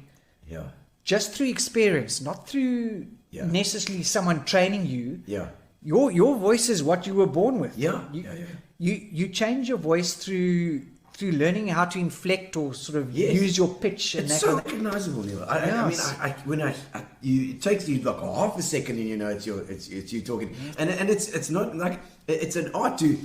Yeah. Just through experience, not through necessarily someone training you. Yeah. Your voice is what you were born with. Yeah. You change your voice through learning how to inflect or sort of use your pitch. And it's so recognizable, Neil. It takes you like a half a second, and you know it's you talking, and it's not like it's an art to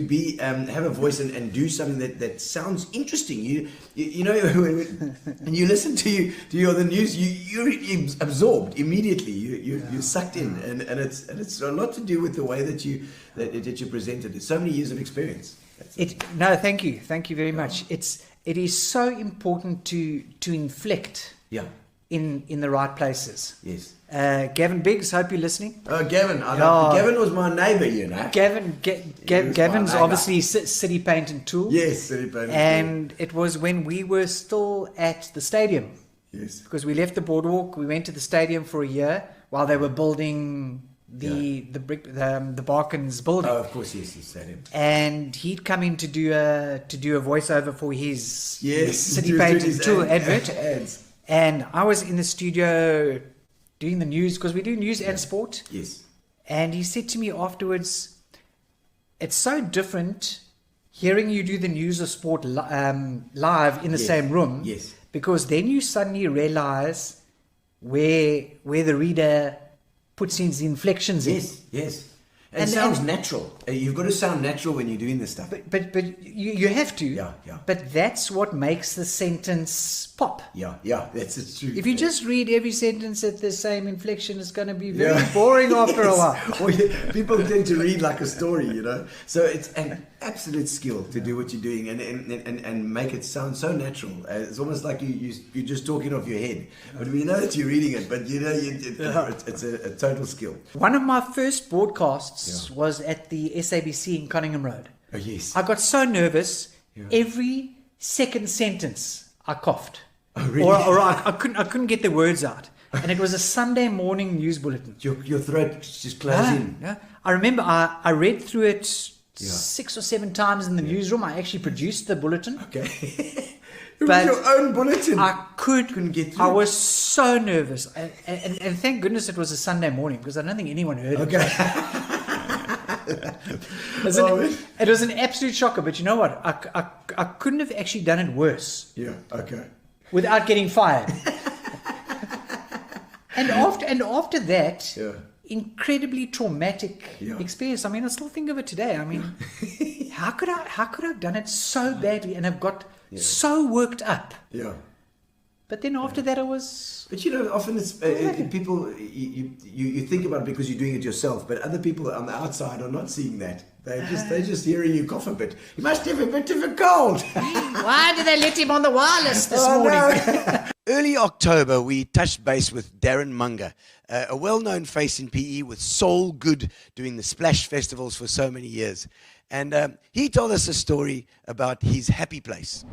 be have a voice and do something that sounds interesting. You know when you listen to the news, you're absorbed immediately. You're sucked in, and it's a lot to do with the way that you present it. It's so many years of experience. Thank you very much. It is so important to inflect in the right places. Yes. Gavin Biggs, hope you're listening. Oh, Gavin! Gavin was my neighbour, you know. Gavin's obviously City Paint and Tool. Yes, City Paint and Tool. It was when we were still at the stadium. Yes. Because we left the boardwalk, we went to the stadium for a year while they were building the Barkins building. Oh, of course, yes, the stadium. And he'd come in to do a voiceover for his City Paint and Tool advert. Ads. And I was in the studio doing the news, because we do news and sport. Yes. And he said to me afterwards, it's so different hearing you do the news or sport live in the same room. Yes. Because then you suddenly realize where the reader puts in the inflections in. Yes. And it sounds natural. You've got to sound natural when you're doing this stuff. But you have to. Yeah. But that's what makes the sentence pop. Yeah, that's true. If you just read every sentence at the same inflection, it's going to be very boring after a while. Well, people tend to read like a story, you know. So it's an absolute skill to do what you're doing and make it sound so natural. It's almost like you're just talking off your head. But we know that you're reading it, but you know it's a total skill. One of my first broadcasts was at the SABC in Cunningham Road. Oh, yes. I got so nervous. Every second sentence, I coughed. Oh, really? Or I couldn't get the words out. And it was a Sunday morning news bulletin. Your throat just closed in. Yeah. I remember I read through it 6 or 7 times in the newsroom. I actually produced the bulletin. Okay. It was your own bulletin. I couldn't get through. I was so nervous. And thank goodness it was a Sunday morning, because I don't think anyone heard it. It was an absolute shocker, but you know what? I couldn't have actually done it worse. Yeah, okay. Without getting fired. and after that, incredibly traumatic experience. I mean, I still think of it today. I mean, how could I have done it so badly and have got so worked up? Yeah. But then after that, I was. But you know, often it's people. You think about it because you're doing it yourself, but other people on the outside are not seeing that. They're just hearing you cough a bit. You must have a bit of a cold. Why did they let him on the wireless this morning? No. Early October, we touched base with Darren Mungur, a well-known face in PE with Soul Good, doing the Splash festivals for so many years, and he told us a story about his happy place.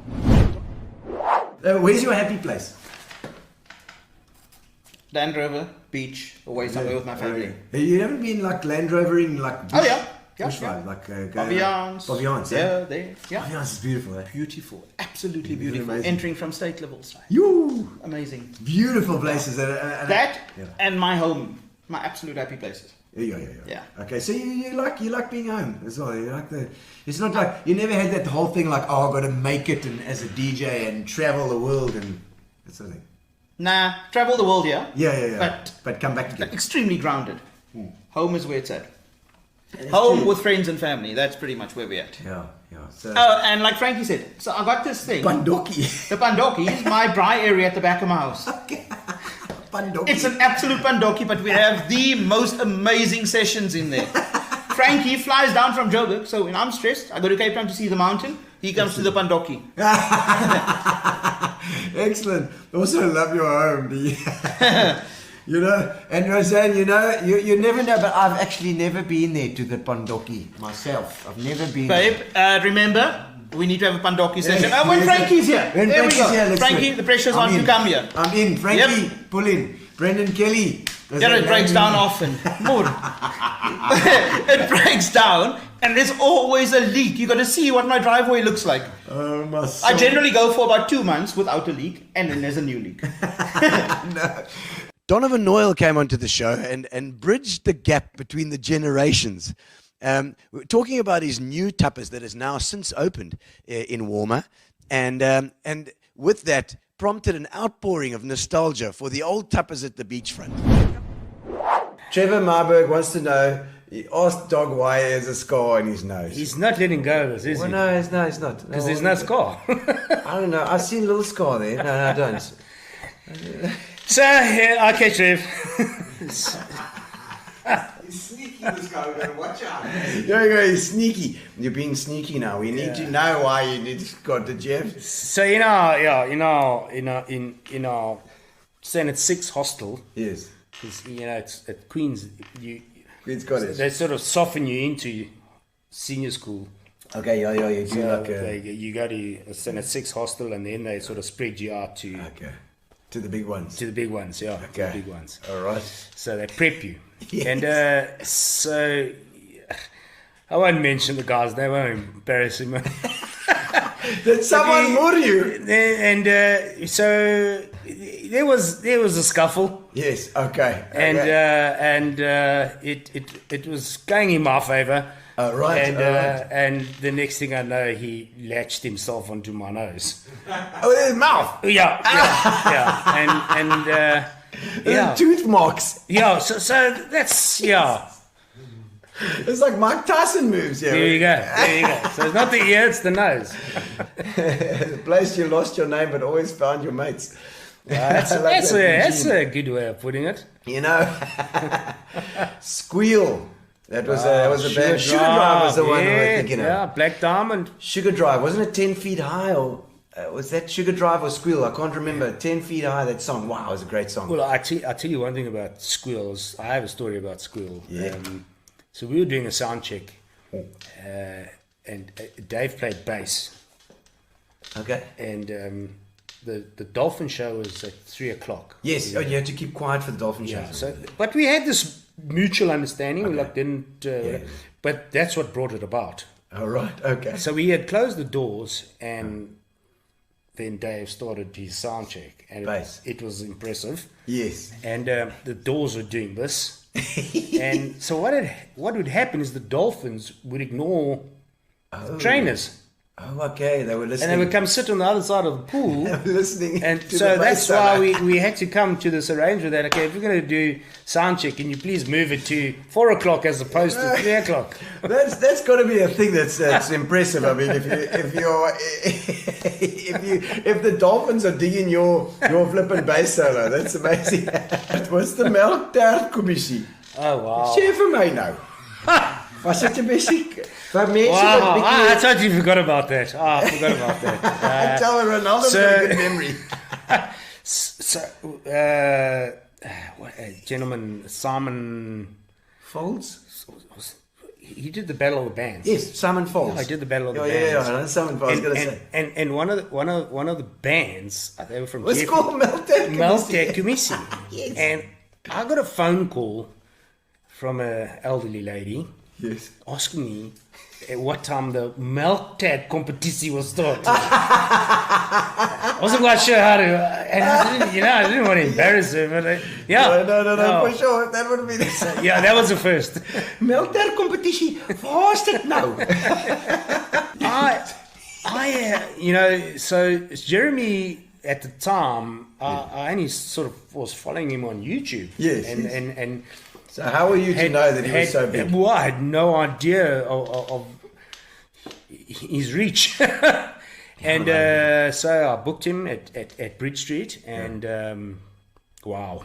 Where's your happy place? Land Rover, beach, away somewhere with my family. You haven't been like Land Rover in like bush, bush vibe, like Pavians. Yeah, there. Yeah. Pavians is beautiful. Beautiful, absolutely beautiful. Amazing. Entering from state levels. Right? You Amazing. beautiful places. And my home, my absolute happy places. Yeah. Okay, so you like being home as well. You like it's not like you never had that whole thing like, oh, I've got to make it and as a DJ and travel the world and that sort of thing. Nah, travel the world, yeah. Yeah. But come back again. Extremely grounded. Home is where it's at. Home with friends and family. That's pretty much where we're at. Yeah. So, and like Frankie said, so I got this thing. Pandoki. The Pandoki is my braai area at the back of my house. Okay. Pandoki. It's an absolute Pandoki, but we have the most amazing sessions in there. Frankie flies down from Joburg, so when I'm stressed, I go to Cape Town to see the mountain. He comes to the Pandoki. Excellent. Also love your home. You know, and Roseanne, you know, you never know, but I've actually never been there to the Pandoki myself. I've never been Babe, remember, we need to have a Pandoki session. When Frankie's here. When there Frankie's we go. here, Frankie, the pressure's on to come here. I'm in. Frankie, pull in. Brendan Kelly. It breaks down often. More. It breaks down, and there's always a leak. You got to see what my driveway looks like. Oh, my soul. I generally go for about 2 months without a leak, and then there's a new leak. No. Donovan Noyle came onto the show and bridged the gap between the generations. We're talking about his new Tapas that has now since opened in Warmer, and with that prompted an outpouring of nostalgia for the old Tapas at the beachfront. Trevor Marburg wants to know, he asked Dog why he has a scar on his nose. He's not letting go of this, is he? No, he's not. Because there's no scar. I don't know. I see a little scar there. No, I don't. So, yeah, okay, Trev. He's sneaky, this guy. We've got to watch out. He's sneaky. You're being sneaky now. We need to know why you did got the Jeff. So, in our Senate 6 hostel. Yes. Because, it's at Queen's. Queen's College. They sort of soften you into senior school. Okay, you do So you go to a Senate 6 hostel, and then they sort of spread you out to... Okay. To the big ones. To the big ones, yeah. Okay. To the big ones. All right. So they prep you. Yes. And so I won't mention the guy's name, I won't embarrass him. Did someone murder you? And so there was a scuffle. Yes, okay. And it was going in my favour. Right. And the next thing I know, he latched himself onto my nose. Oh, his mouth. Yeah. And tooth marks. Yeah. So that's It's like Mike Tyson moves. Yeah. There you go. So it's not the ear, it's the nose. The place you lost your name, but always found your mates. That's a good way of putting it. Squeal. That was a band. Sugar Drive was the one we were thinking of. Yeah, Black Diamond. Sugar Drive. Wasn't it 10 feet high? Or was that Sugar Drive or Squeal? I can't remember. 10 feet high, that song. Wow, it was a great song. Well, I tell you one thing about Squeals. I have a story about Squeal. Yeah. So we were doing a sound check. And Dave played bass. Okay. And the Dolphin show was at 3:00. Yes. Oh, you had to keep quiet for the Dolphin show. So, but we had this mutual understanding. We didn't. But that's what brought it about. Oh, right. Okay. So we had closed the doors, and then Dave started his sound check, and it was impressive. Yes. And the doors were doing this. And so what would happen is the Dolphins would ignore the trainers. Oh, okay. They were listening. And they would come sit on the other side of the pool. They were listening. And to so the that's bass why solo. we had to come to this arrangement that, okay, if we're going to do sound check, can you please move it to 4 o'clock as opposed to 3 o'clock? That's got to be a thing that's impressive. I mean, if the dolphins are digging your flippin' bass solo, that's amazing. What's the Melktert Commissie? Oh, wow. Sê vir my nou. Was dit 'n basic vir mense Wow, wat I totally forgot about that. I forgot about that. I tell Ronaldo's got a good memory. So, what, gentleman, Simon Folds? he did the Battle of the Bands. Yes, Simon Folds. Yeah, I did the Battle of the Yeah, Bands. Simon Folds. I was going to say. And one of the bands, they were from What's it called? Melktert Commissie. Yes. And I got a phone call from an elderly lady Yes. asking me at what time the Melktert competition was starting. I wasn't quite sure how to, and I didn't want to embarrass her, but yeah. No, for sure. That would be the Yeah, that was the first. Melktert competition. Waar's dit nou? So Jeremy at the time, I only sort of was following him on YouTube. Yes, And so how were you to know that he was so big? Well, I had no idea of his reach. And so I booked him at Bridge Street, and wow,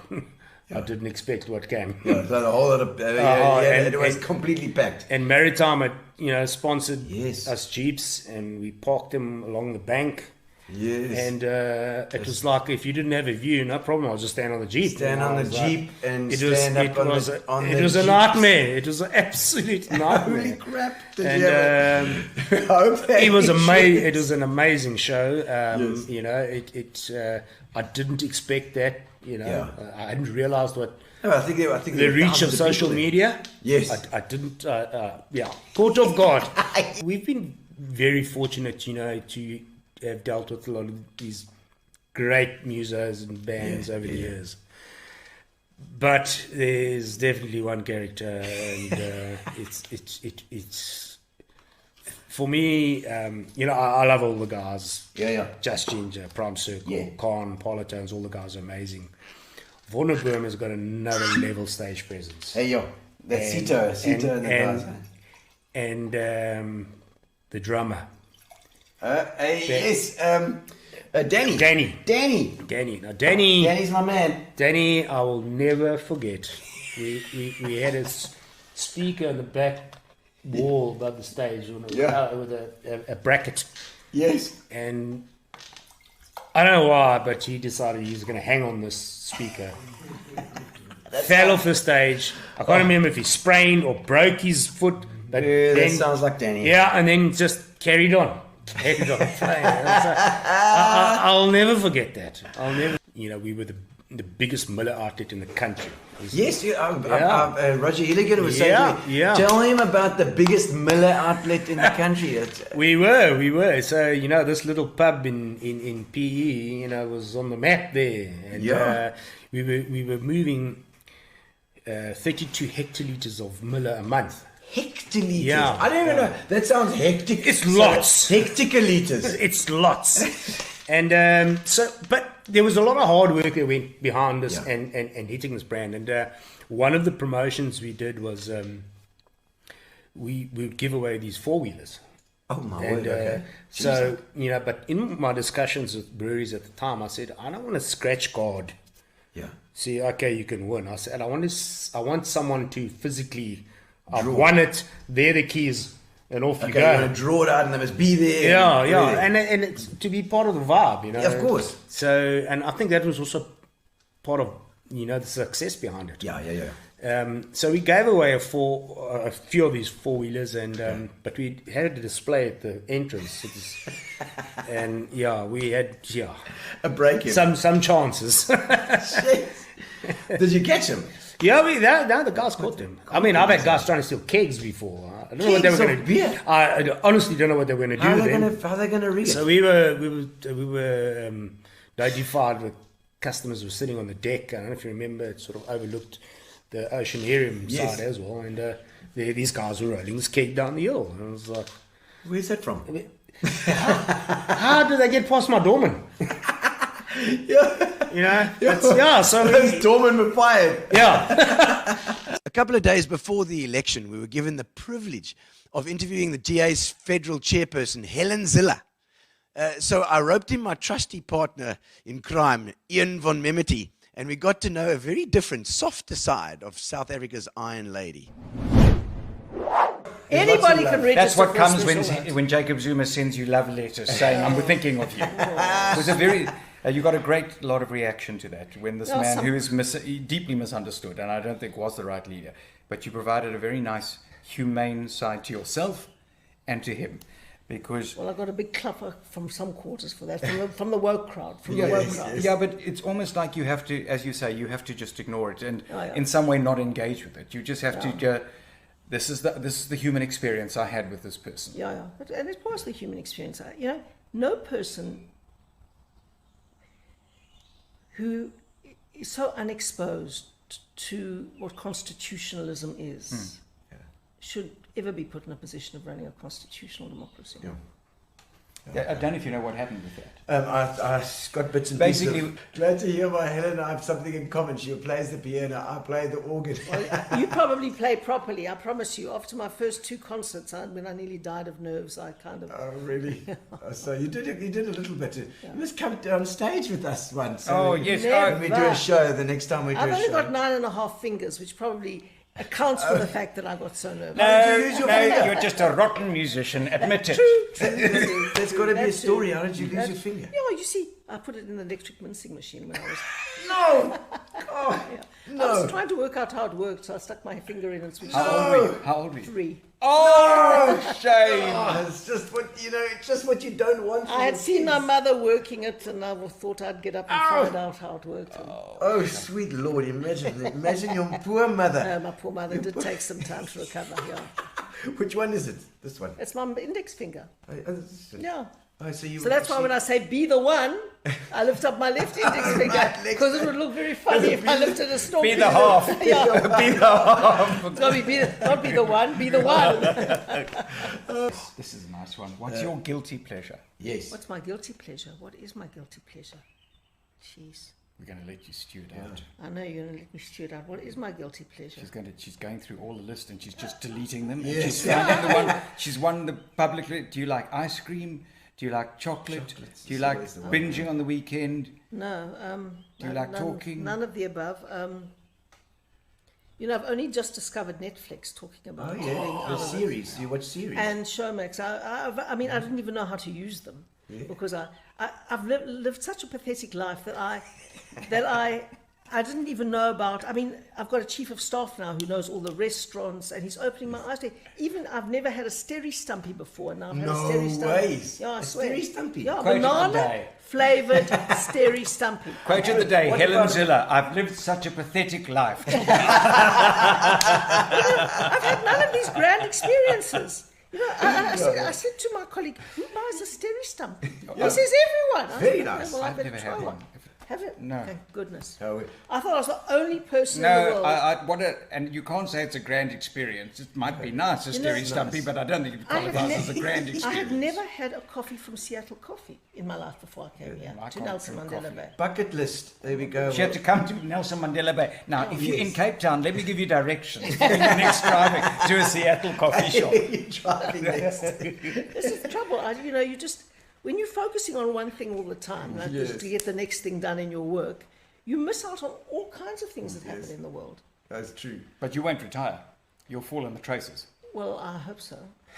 I didn't expect what came. Yeah, so a whole lot of it was completely packed. And Maritime had sponsored Yes. us jeeps, and we parked them along the bank. Yes. And it was like, if you didn't have a view, no problem, I'll just stand on the jeep. Stand on the jeep and it stand up on the It was a jeep. nightmare. It was an absolute nightmare. Holy crap! And It was amazing. It was an amazing show. Yes. I didn't expect that. Yeah. I hadn't realised what No, I think the reach of social media. Yes. I didn't. Caught off guard. We've been very fortunate, to have dealt with a lot of these great musos and bands over the years. But there's definitely one character, and it's for me. I love all the guys. Yeah. Just Ginger, Prime Circle, Yeah. Khan, Polytones, all the guys are amazing. Vonneburm has got another level stage presence. Hey yo, that's Sito and the guys. And the drummer. Yes, Danny. Now, Danny. Danny's my man. Danny, I will never forget. We had a speaker on the back wall above the stage with a bracket. Yes. And I don't know why, but he decided he was going to hang on this speaker. Fell off the stage. I can't remember if he sprained or broke his foot. But Yeah, then, that sounds like Danny. Yeah, and then just carried on. I'll never forget that. We were the biggest Miller outlet in the country. Yes, Roger Hilligan was saying to me, tell him about the biggest Miller outlet in the country. We were. So, this little pub in PE, was on the map there. And we were moving 32 hectolitres of Miller a month. Hectoliters. Yeah. I don't even know. That sounds hectic. It's lots. Hectoliters. It's lots. And but there was a lot of hard work that went behind this and hitting this brand. And one of the promotions we did was we would give away these 4-wheelers. Oh my word! Okay. So but in my discussions with breweries at the time, I said I don't want a scratch card. Yeah. See, okay, you can win. I said I want someone to physically. I've won it. They're the keys, and off you go. You want to draw it out, and they must be there. Yeah, and it's to be part of the vibe, Yeah, of course. So, and I think that was also part of the success behind it. Yeah. So we gave away a few of these 4-wheelers, and but we had a display at the entrance, and we had a break-in. Some chances. Did you catch him? Yeah, the guys caught them. I mean, I've had guys trying to steal kegs before. I don't know what they were going to do. I honestly don't know what they were going to do with them. How are they going to rig it? So we were notified that customers were sitting on the deck. I don't know if you remember, it sort of overlooked the Oceanarium side as well. And these guys were rolling this keg down the hill. And I was like, where's that from? how do they get past my doorman? You know, so Those doormen were fired. yeah. A couple of days before the election, we were given the privilege of interviewing the GA's federal chairperson, Helen Zille. So I roped in my trusty partner in crime, Ian von Memety, and we got to know a very different, softer side of South Africa's Iron Lady. Anybody can register. That's what for a comes special when Jacob Zuma sends you love letters saying, I'm thinking of you. It was a very... you got a great lot of reaction to that when this man who is deeply misunderstood, and I don't think was the right leader, but you provided a very nice, humane side to yourself and to him. Because Well, I got a big clapper from some quarters for that, from the woke crowd. Yeah, but it's almost like you have to, as you say, you have to just ignore it and yeah. in some way not engage with it. You just have to go, this is the human experience I had with this person. Yeah. And it's part of the human experience. You know, no person who is so unexposed to what constitutionalism is should ever be put in a position of running a constitutional democracy. I don't know if you know what happened with that. I got bits and Basically- pieces. Glad to hear my Helen and I have something in common. She plays the piano, I play the organ. You probably play properly, I promise you. After my first two concerts, when I nearly died of nerves, I kind of... Oh, really? So you did a little bit. You must come on stage with us once. Oh, yes. Never. When we do a show, the next time we do I've a only show. got 9.5 fingers, which probably accounts for the fact that I got so nervous. You're just a rotten musician, admit it. True. There's got to be a That's story. true. How did you lose your finger? Yeah, you see, I put it in the electric mincing machine when I was... No! Oh, I no. was trying to work out how it worked, so I stuck my finger in and switched How old were you? 3. Oh, shame. Oh, it's just what, it's just what you don't want. I had seen my mother working it, and I thought I'd get up and find out how it worked. Oh, sweet Lord, imagine your poor mother. My poor mother did take some time to recover, Which one is it? This one? It's my index finger. Yeah. Oh, so that's why when I say be the one, I lift up my left index finger, because it would look very funny if I lifted a storm. Be the half. Yeah. Be the half. It's got to be not be the one, be the one. This is a nice one. What's your guilty pleasure? Yes. What's my guilty pleasure? What is my guilty pleasure? Jeez. We're going to let you stew it out. I know you're going to let me stew it out. What is my guilty pleasure? She's going through all the list and she's just deleting them. Yes. She's finding the one. She's won the publicly. Do you like ice cream? Do you like chocolate? Chocolates Do you is like always the one. binging on the weekend? No. Do you like talking? None of the above. I've only just discovered Netflix talking about Oh, doing yeah. out The of it. series. You watch series. And Showmax. I mean, I didn't even know how to use them because I've lived such a pathetic life that I didn't even know about. I mean, I've got a chief of staff now who knows all the restaurants, and he's opening my eyes to. Even I've never had a Steri Stumpy before, and now I've had a Steri Stumpy. ways. Yeah, I A swear. Steri Stumpy? Yeah, Quote of the banana day. flavoured Steri Stumpy. Quote of the day, What Helen about- Zille. I've lived such a pathetic life. I've had none of these grand experiences. I said to my colleague, who buys a Steri Stumpy? He says everyone. Very nice. Well, I've better never try had one. Have it? No. Thank goodness. Oh, I thought I was the only person in the No, world. and you can't say it's a grand experience. It might be nice, a Steri Stumpy, but I don't think it I have qualifies as a grand I experience. had never had a coffee from Seattle Coffee in my life before I came here I to can't Nelson drink Mandela coffee. Bay. bucket list. There we go. She had to come to Nelson Mandela Bay. Now, if you're in Yes. Cape Town, let me give you directions. For your next driving to a Seattle coffee shop. You're driving next. This is the trouble. You just when you're focusing on one thing all the time, like Yes. just to get the next thing done in your work, you miss out on all kinds of things that happen in the world. That's true. But you won't retire. You'll fall in the traces. Well, I hope so,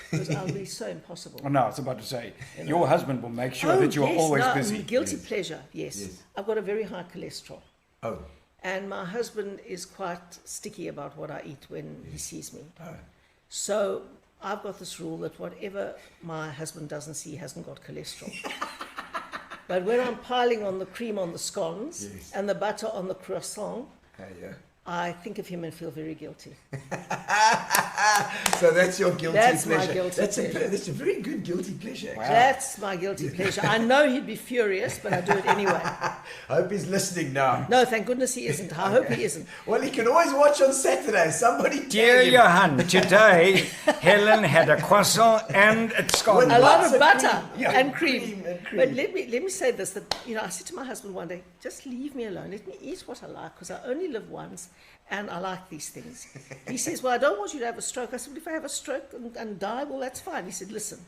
because I'll be so impossible. Oh, no, I was about to say, your husband will make sure that you're yes, always no, busy. Guilty pleasure, yes. Yes. I've got a very high cholesterol. Oh. And my husband is quite sticky about what I eat when he sees me. So I've got this rule that whatever my husband doesn't see hasn't got cholesterol. But when I'm piling on the cream on the scones and the butter on the croissant, Yeah. I think of him and feel very guilty. So that's your guilty That's pleasure. my guilty pleasure. That's a very good guilty pleasure. Actually. That's my guilty pleasure. I know he'd be furious, but I do it anyway. I hope he's listening now. No, thank goodness he isn't. I hope he isn't. Well, he can always watch on Saturday. Somebody Dear tag him. Johan, today Helen had a croissant and it's gone. A lot Lots of of butter cream. Yeah, and cream. and cream. But let me say this: that I said to my husband one day, just leave me alone. Let me eat what I like, because I only live once, and I like these things. He says, "Well, I don't want you to have a stroke." I said, "Well, if I have a stroke and die, well, that's fine." He said, "Listen,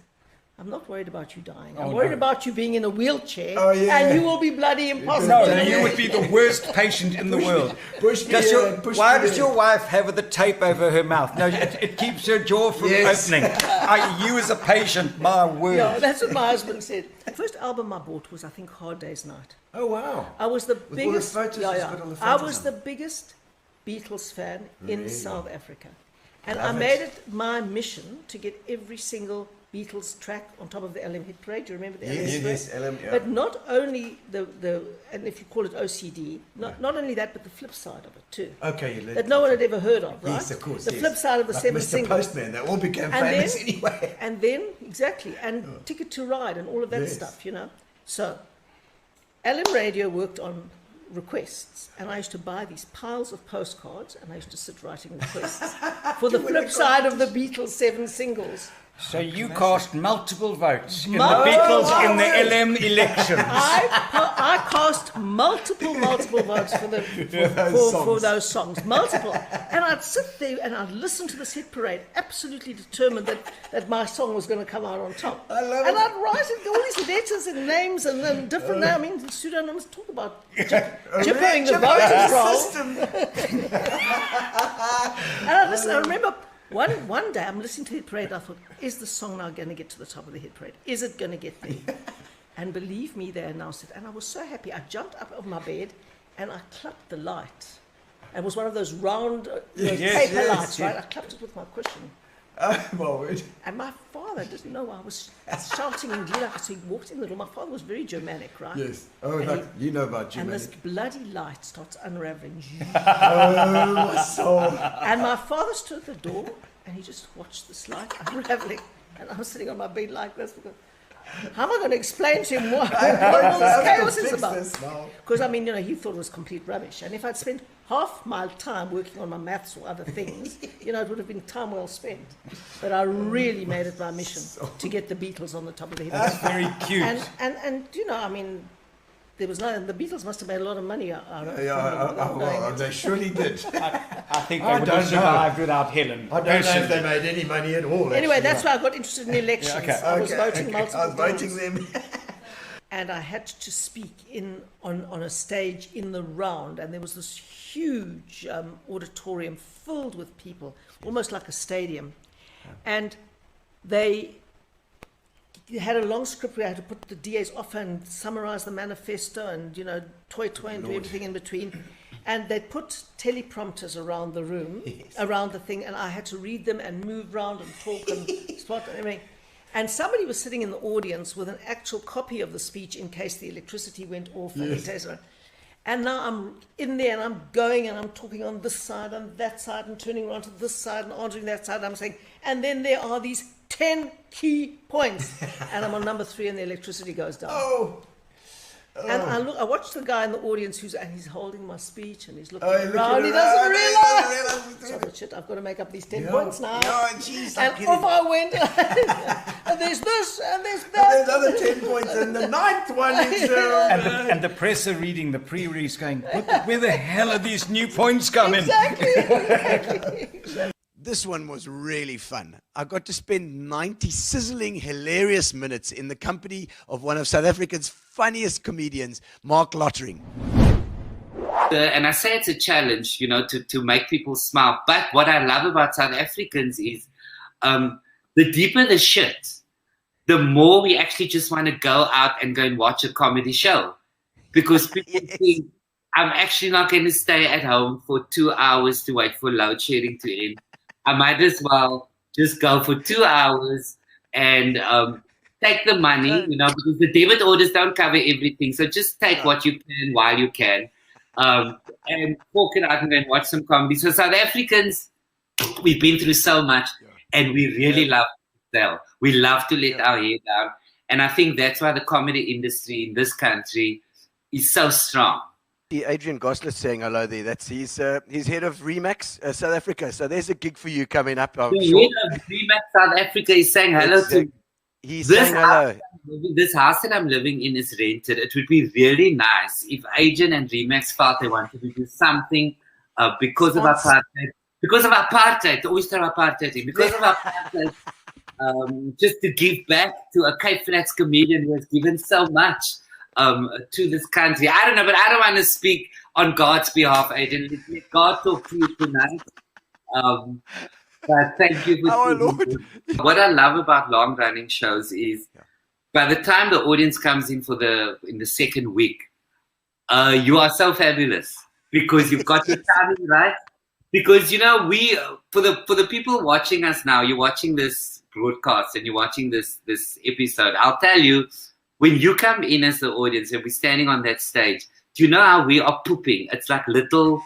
I'm not worried about you dying. I'm worried about you being in a wheelchair, and you will be bloody impossible." No, you would be the worst patient in the world. Why does your wife have the tape over her mouth? No, it keeps her jaw from opening. You as a patient, my word. Yeah, that's what my husband said. The first album I bought was, I think, Hard Day's Night. Oh wow! I was the With all the biggest. photos, yeah, it's yeah. got all the I photos was on. the biggest Beatles fan in South Africa, and Love I it. made it my mission to get every single Beatles track on top of the LM hit parade. Do you remember the LM hit parade? Yes, LM. Yeah. But not only the and if you call it OCD, not only that, but the flip side of it too. Okay, That no one had ever heard of, right? Yes, of course. The yes. flip side of the like seven Mr. singles. Postman, they all became And famous then- anyway. And then, exactly, and Ticket to Ride and all of that Yes. stuff, you know. So, LM Radio worked on requests, and I used to buy these piles of postcards, and I used to sit writing requests for the flip side of the Beatles 7 singles. So you cast multiple votes in the Multiple Beatles in the votes. LM elections. I cast multiple votes for those songs, multiple. And I'd sit there and I'd listen to this hit parade, absolutely determined that my song was going to come out on top. I love and it. I'd write it, all these letters and names and then different names. I mean, pseudonyms talk about jippering the voters roll. system. And I remember one day I'm listening to the hit parade. I thought, is the song now going to get to the top of the hit parade? Is it going to get there? And believe me, they announced it. And I was so happy. I jumped up off my bed and I clapped the light. And it was one of those round paper lights, right? I clapped it with my cushion. Oh, my word. And my father didn't know I was shouting in glee. So he walked in the room. My father was very Germanic, right? Yes. Oh, And like, you know about And Germanic. this bloody light starts unraveling. Oh, my soul. And my father stood at the door and he just watched this light unraveling. And I was sitting on my bed like this because how am I going to explain to him what all this chaos is about? Because, I mean, he thought it was complete rubbish. And if I'd spent half my time working on my maths or other things, it would have been time well spent. But I really made it my mission to get the Beatles on the top of the hit. That's very cute. And I mean, there was the Beatles must have made a lot of money out of it. Well, they surely did. I think I they would don't have survived without Helen. I don't know if they made any money at all. Anyway, actually. that's why I got interested in elections. okay. I was voting multiple I was voting times. them. And I had to speak on a stage in the round, and there was this huge auditorium filled with people, almost like a stadium. And they had a long script where I had to put the DA's offer and summarize the manifesto and, toy and do everything in between. And they put teleprompters around the room, around the thing, and I had to read them and move around and talk and spot and everything. And somebody was sitting in the audience with an actual copy of the speech in case the electricity went off. And now I'm in there and I'm going and I'm talking on this side and that side and turning around to this side and answering that side. I'm saying, and then there are these 10 key points. And I'm on number 3 and the electricity goes down. And I watched the guy in the audience and he's holding my speech and he's looking around. He doesn't realize. So I thought, shit, I've got to make up these 10 points now. And off I went. And there's this and there's that. And there's other 10 points. And the 9th one is... And the press are reading the pre-reads going, where the hell are these new points coming? Exactly. This one was really fun. I got to spend 90 sizzling, hilarious minutes in the company of one of South Africa's funniest comedians, Marc Lottering. And I say it's a challenge, to make people smile. But what I love about South Africans is the deeper the shit, the more we actually just want to go out and go and watch a comedy show. Because people think, I'm actually not going to stay at home for 2 hours to wait for load shedding to end. I might as well just go for 2 hours and take the money, because the debit orders don't cover everything. So just take what you can while you can and walk it out and go and watch some comedy. So South Africans, we've been through so much, and we really love to tell. We love to let our hair down. And I think that's why the comedy industry in this country is so strong. Adrian Gosler saying hello there. That's he's head of Remax South Africa. So there's a gig for you coming up. I'm The sure. head of Remax South Africa is saying hello to He's this saying hello. This house that I'm living in is rented. It would be really nice if Adrian and Remax felt they wanted to do something because of apartheid. Because of apartheid, oyster apartheid. Because of apartheid, just to give back to a Cape Flats comedian who has given so much to this country. I don't know, but I don't want to speak on God's behalf, Adrian. Let God talk to you tonight. But thank you for what I love about long running shows is by the time the audience comes in in the second week, you are so fabulous because you've got your timing right. Because you know, we for the people watching us now, you're watching this broadcast and you're watching this episode. I'll tell you, when you come in as the audience and we're standing on that stage, do you know how we are pooping? It's like little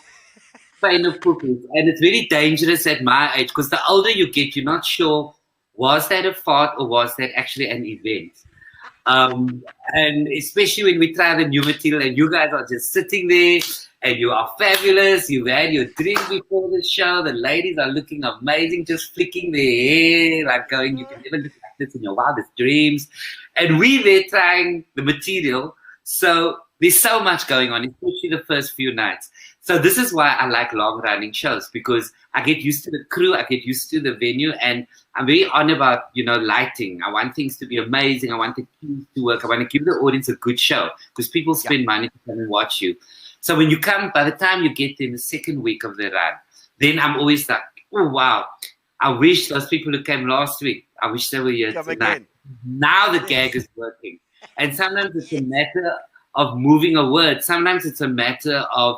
pain of pooping, and it's very dangerous at my age because the older you get, you're not sure, was that a fart or was that actually an event? And especially when we try the new material and you guys are just sitting there and you are fabulous, you've had your drink before the show, the ladies are looking amazing, just flicking their hair, like going, you can never look like this in your wildest dreams. And we there trying the material, so there's so much going on, especially the first few nights. So this is why I like long running shows, because I get used to the crew, I get used to the venue, and I'm very on about, you know, lighting. I want things to be amazing. I want the cues to work. I want to give the audience a good show because people spend money to come and watch you. So when you come, by the time you get in the second week of the run, then I'm always like, oh, wow, I wish those people who came last week, I wish they were here tonight. Again. Now the gag is working. And sometimes it's a matter of moving a word. Sometimes it's a matter of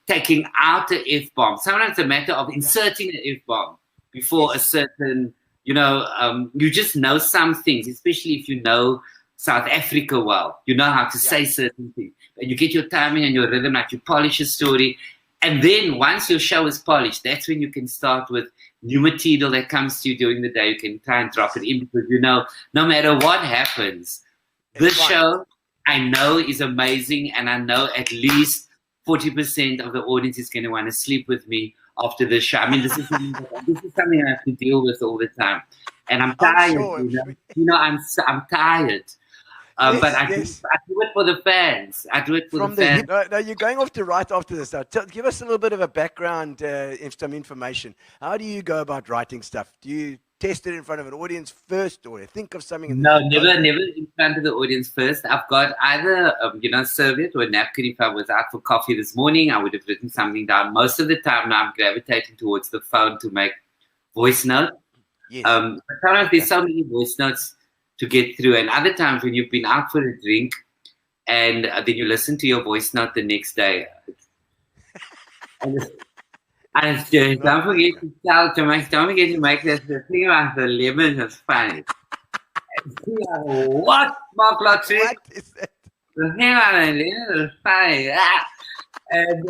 taking out the F-bomb. Sometimes it's a matter of inserting an F-bomb before a certain, you know, you just know some things, especially if you know South Africa well. You know how to say certain things. And you get your timing and your rhythm, like you polish a story. And then once your show is polished, that's when you can start with new material that comes to you during the day. You can try and drop it in because you know, no matter what happens, this show I know is amazing, and I know at least 40% of the audience is going to want to sleep with me after the show. I mean, this is something I have to deal with all the time, and I'm tired. I'm tired. But I do it for the fans. I do it for the fans. No, you're going off to right after this. Now, give us a little bit of a background, some information. How do you go about writing stuff? Do you test it in front of an audience first, or think of something? No, never in front of the audience first. I've got either serviette or a napkin. If I was out for coffee this morning, I would have written something down. Most of the time now I'm gravitating towards the phone to make voice notes. Yes. But sometimes there's so many voice notes to get through, and other times when you've been out for a drink and then you listen to your voice note the next day. And don't forget to make the thing about the lemon is funny. What, Marc Lottering? What is it? The thing about the lemon is funny. And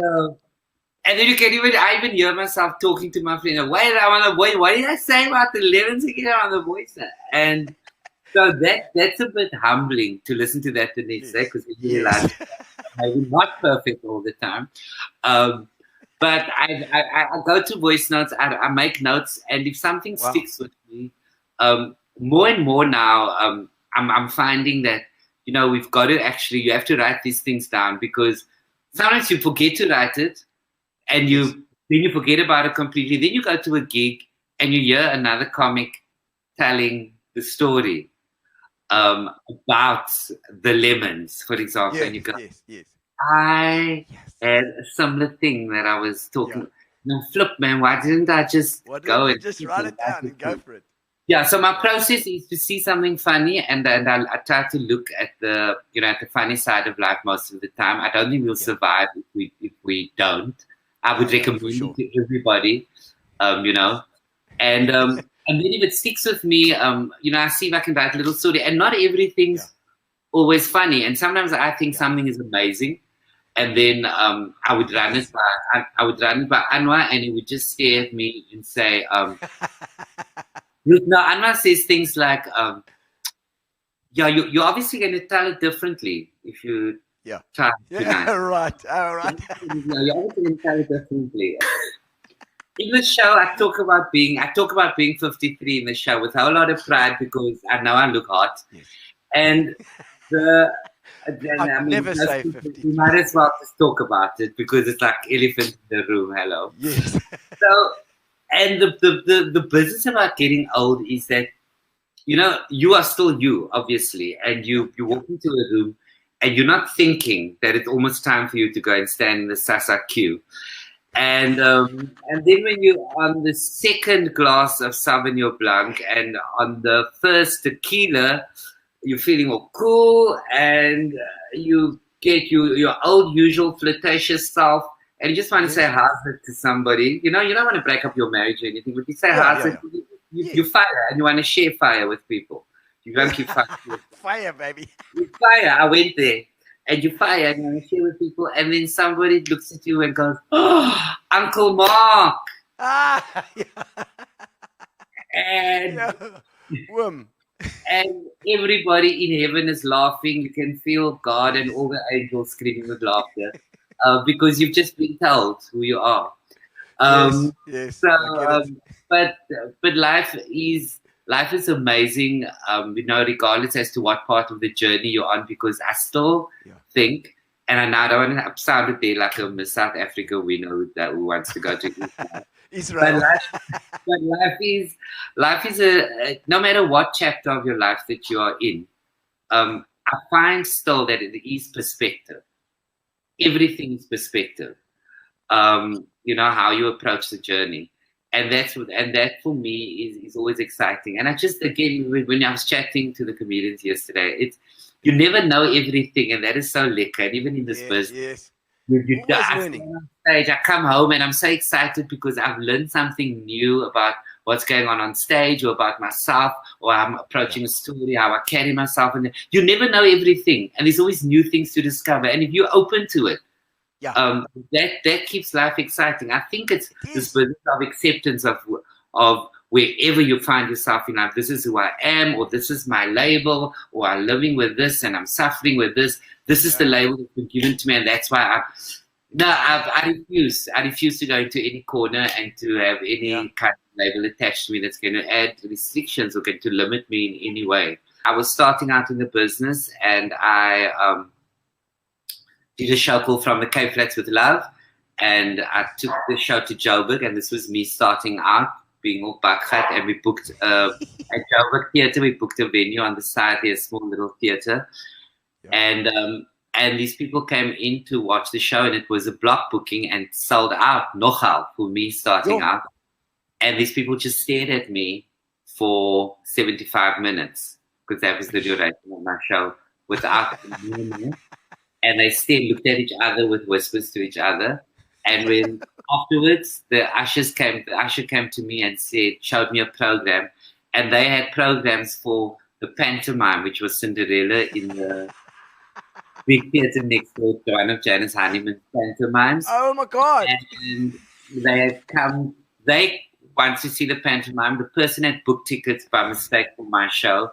then I even hear myself talking to my friend. Wait, what did I say about the lemons again on the voice note? And so that's a bit humbling to listen to that the next day, because you realize maybe not perfect all the time. But I go to voice notes, I make notes, and if something sticks with me, more and more now, I'm finding that, you know, we've got to actually, you have to write these things down, because sometimes you forget to write it, and then you forget about it completely. Then you go to a gig and you hear another comic telling the story about the lemons, for example, and you go, I had a similar thing that I was talking. No, flip, man, why didn't I just go and just write it down and go for it? Yeah, so my process is to see something funny, and I try to look at the funny side of life most of the time. I don't think we'll survive if we don't. I would recommend it to everybody, and then if it sticks with me, I see if I can write a little story. And not everything's always funny. And sometimes I think something is amazing. And then I would run it by Anwar, and he would just stare at me and say, no, Anwar says things like, yeah, you're obviously going to tell it differently if you try tonight. Right, all right. You're obviously going to tell it differently. In the show, I talk about being 53 in the show with a whole lot of pride because I know I look hot. Yes. And I mean, never say 50. We might as well just talk about it because it's like elephant in the room. Hello. Yes. So, and the business about getting old is that, you know, you are still you, obviously, and you walk into a room and you're not thinking that it's almost time for you to go and stand in the Sasa queue. And then when you're on the second glass of Sauvignon Blanc and on the first tequila, you're feeling all cool, and you get your old usual flirtatious self, and you just want to say how's it to somebody. You know, you don't want to break up your marriage or anything, but you say how's it. You fire, and you want to share fire with people. You don't keep fire. Fire, baby. You fire. I went there, and you fire, and you want to share with people, and then somebody looks at you and goes, "Oh, Uncle Marc." And and everybody in heaven is laughing. You can feel God and all the angels screaming with laughter because you've just been told who you are. Yes. So, but life is amazing. You know, regardless as to what part of the journey you're on, because I still think, and I don't want to sound there like a Miss South Africa winner who wants to go to Israel. But life is a no matter what chapter of your life that you are in. I find still that it is perspective. Everything is perspective. You know, how you approach the journey, and that for me is always exciting. And I just, again, when I was chatting to the comedians yesterday, you never know everything, and that is so lekker. And even in this business, you on stage, I come home and I'm so excited because I've learned something new about what's going on stage, or about myself, or I'm approaching a story, how I carry myself, and you never know everything, and there's always new things to discover. And if you're open to it, that keeps life exciting. I think it's this business of acceptance of wherever you find yourself in life. This is who I am, or this is my label, or I'm living with this and I'm suffering with this. This is the label that's been given to me, and that's why I refuse. I refuse to go into any corner and to have any kind of label attached to me that's going to add restrictions or going to limit me in any way. I was starting out in the business, and I did a show called From the Cape Flats with Love, and I took the show to Joburg, and this was me starting out, being all bakhat, and we booked at Joburg Theatre, we booked a venue on the side here, a small little theatre, and these people came in to watch the show, and it was a block booking and sold out, nogal, for me starting out, and these people just stared at me for 75 minutes, because that was the duration of my show, without and they looked at each other with whispers to each other. And when afterwards the usher came to me and showed me a program, and they had programs for the pantomime, which was Cinderella in the big theatre next door to one of Janice Honeyman's pantomimes. Oh my God! And they had come. They wanted to see the pantomime. The person had booked tickets by mistake for my show.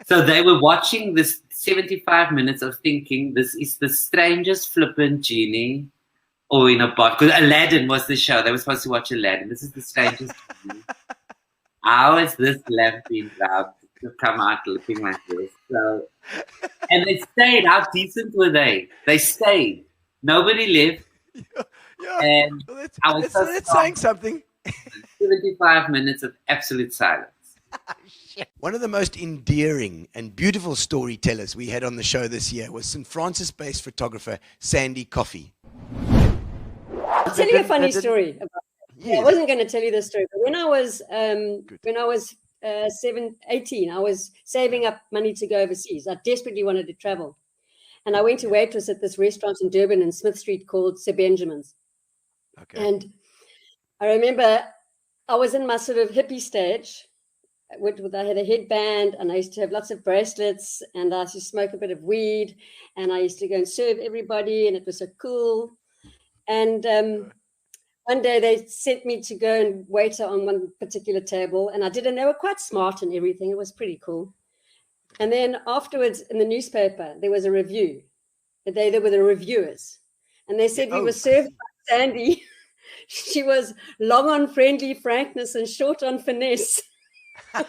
So they were watching this 75 minutes of thinking, this is the strangest flippant genie, or in a bot, because Aladdin was the show. They were supposed to watch Aladdin. This is the strangest genie. How is this lamp being rubbed to come out looking like this? So, and they stayed. How decent were they? They stayed. Nobody left. And I was that's saying something. 75 minutes of absolute silence. One of the most endearing and beautiful storytellers we had on the show this year was St. Francis-based photographer Sandy Coffey. I'll tell you a funny story about that. I wasn't going to tell you this story, but when I was 18, I was saving up money to go overseas. I desperately wanted to travel, and I went to waitress at this restaurant in Durban in Smith Street called Sir Benjamin's. And I remember I was in my sort of hippie stage. I had a headband, and I used to have lots of bracelets, and I used to smoke a bit of weed, and I used to go and serve everybody, and it was so cool. And one day they sent me to go and waiter on one particular table, and I did, and they were quite smart and everything. It was pretty cool. And then afterwards in the newspaper, there was a review. They were the reviewers, and they said we were served by Sandy. She was long on friendly frankness and short on finesse. So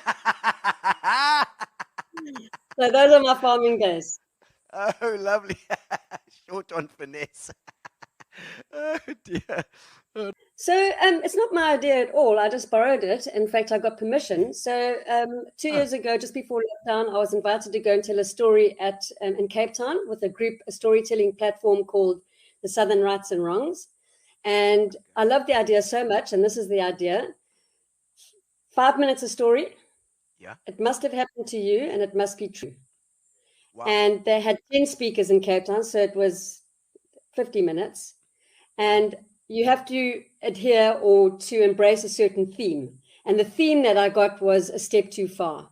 those are my farming days. Oh, lovely. Short on finesse. Oh, dear. So it's not my idea at all. I just borrowed it. In fact, I got permission. So 2 years ago, just before lockdown, I was invited to go and tell a story in Cape Town with a storytelling platform called the Southern Rights and Wrongs. And I loved the idea so much. And this is the idea. 5 minutes a story. Yeah. It must have happened to you, and it must be true. Wow. And they had 10 speakers in Cape Town, so it was 50 minutes. And you have to adhere or to embrace a certain theme. And the theme that I got was a step too far.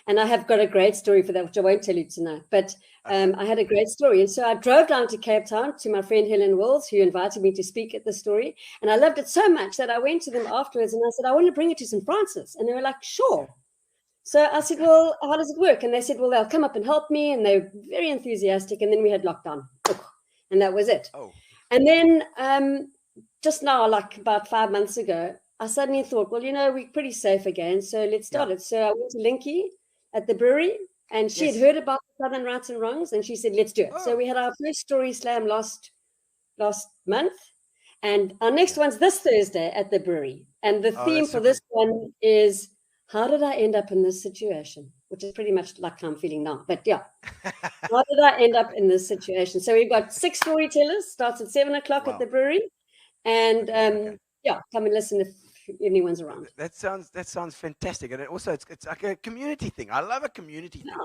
And I have got a great story for that, which I won't tell you tonight. But I had a great story. And so I drove down to Cape Town to my friend Helen Zille, who invited me to speak at the story. And I loved it so much that I went to them afterwards and I said, I want to bring it to St. Francis. And they were like, sure. So I said, well, how does it work? And they said, well, they'll come up and help me. And they were very enthusiastic. And then we had lockdown. And that was it. Oh. And then just now, like about 5 months ago, I suddenly thought, well, we're pretty safe again. So let's start it. So I went to Linky at the brewery. And she had heard about the Southern Rights and Wrongs. And she said, let's do it. So we had our first story slam last month. And our next one's this Thursday at the brewery. And the theme for this one is, how did I end up in this situation? Which is pretty much like I'm feeling now. But yeah, how did I end up in this situation? So we've got 6 storytellers, starts at 7 o'clock at the brewery. And come and listen if anyone's around. That sounds fantastic. And it's like a community thing. I love a community thing. Yeah,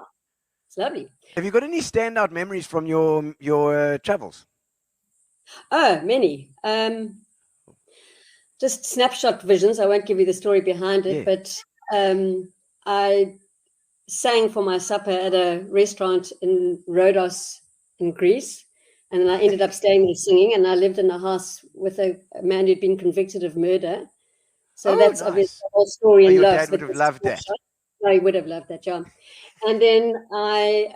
it's lovely. Have you got any standout memories from your travels? Oh, many. Just snapshot visions. I won't give you the story behind it, but I sang for my supper at a restaurant in Rhodes in Greece. And then I ended up staying there singing, and I lived in a house with a man who'd been convicted of murder. So that's obviously the whole story in love. Your dad would have loved that. No, he would have loved that, John. And then I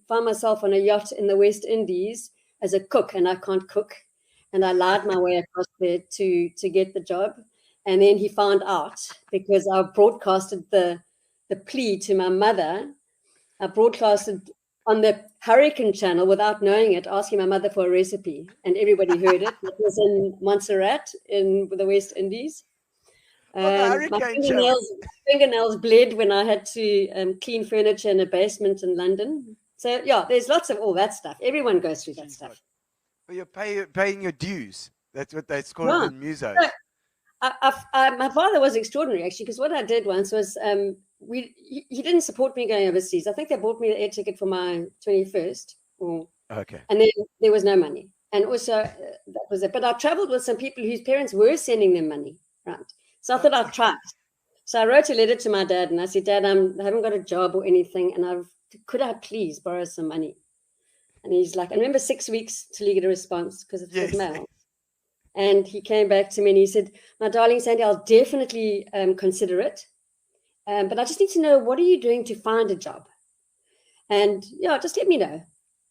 found myself on a yacht in the West Indies as a cook, and I can't cook. And I lied my way across there to get the job. And then he found out because I broadcasted the plea to my mother. I broadcasted on the Hurricane channel without knowing it, asking my mother for a recipe. And everybody heard it. It was in Montserrat in the West Indies. My fingernails bled when I had to clean furniture in a basement in London. So, yeah, there's lots of all that stuff. Everyone goes through that stuff. Well, you're paying your dues. That's what they call it in musos. So, my father was extraordinary, actually, because what I did once was he didn't support me going overseas. I think they bought me the air ticket for my 21st. Okay. And then there was no money. And also, that was it. But I traveled with some people whose parents were sending them money, right? So I thought I'd try. So I wrote a letter to my dad and I said, Dad, I haven't got a job or anything. And could I please borrow some money? And he's like, I remember 6 weeks till you get a response because it's his mail. And he came back to me and he said, my darling Sandy, I'll definitely consider it. But I just need to know, what are you doing to find a job? And just let me know.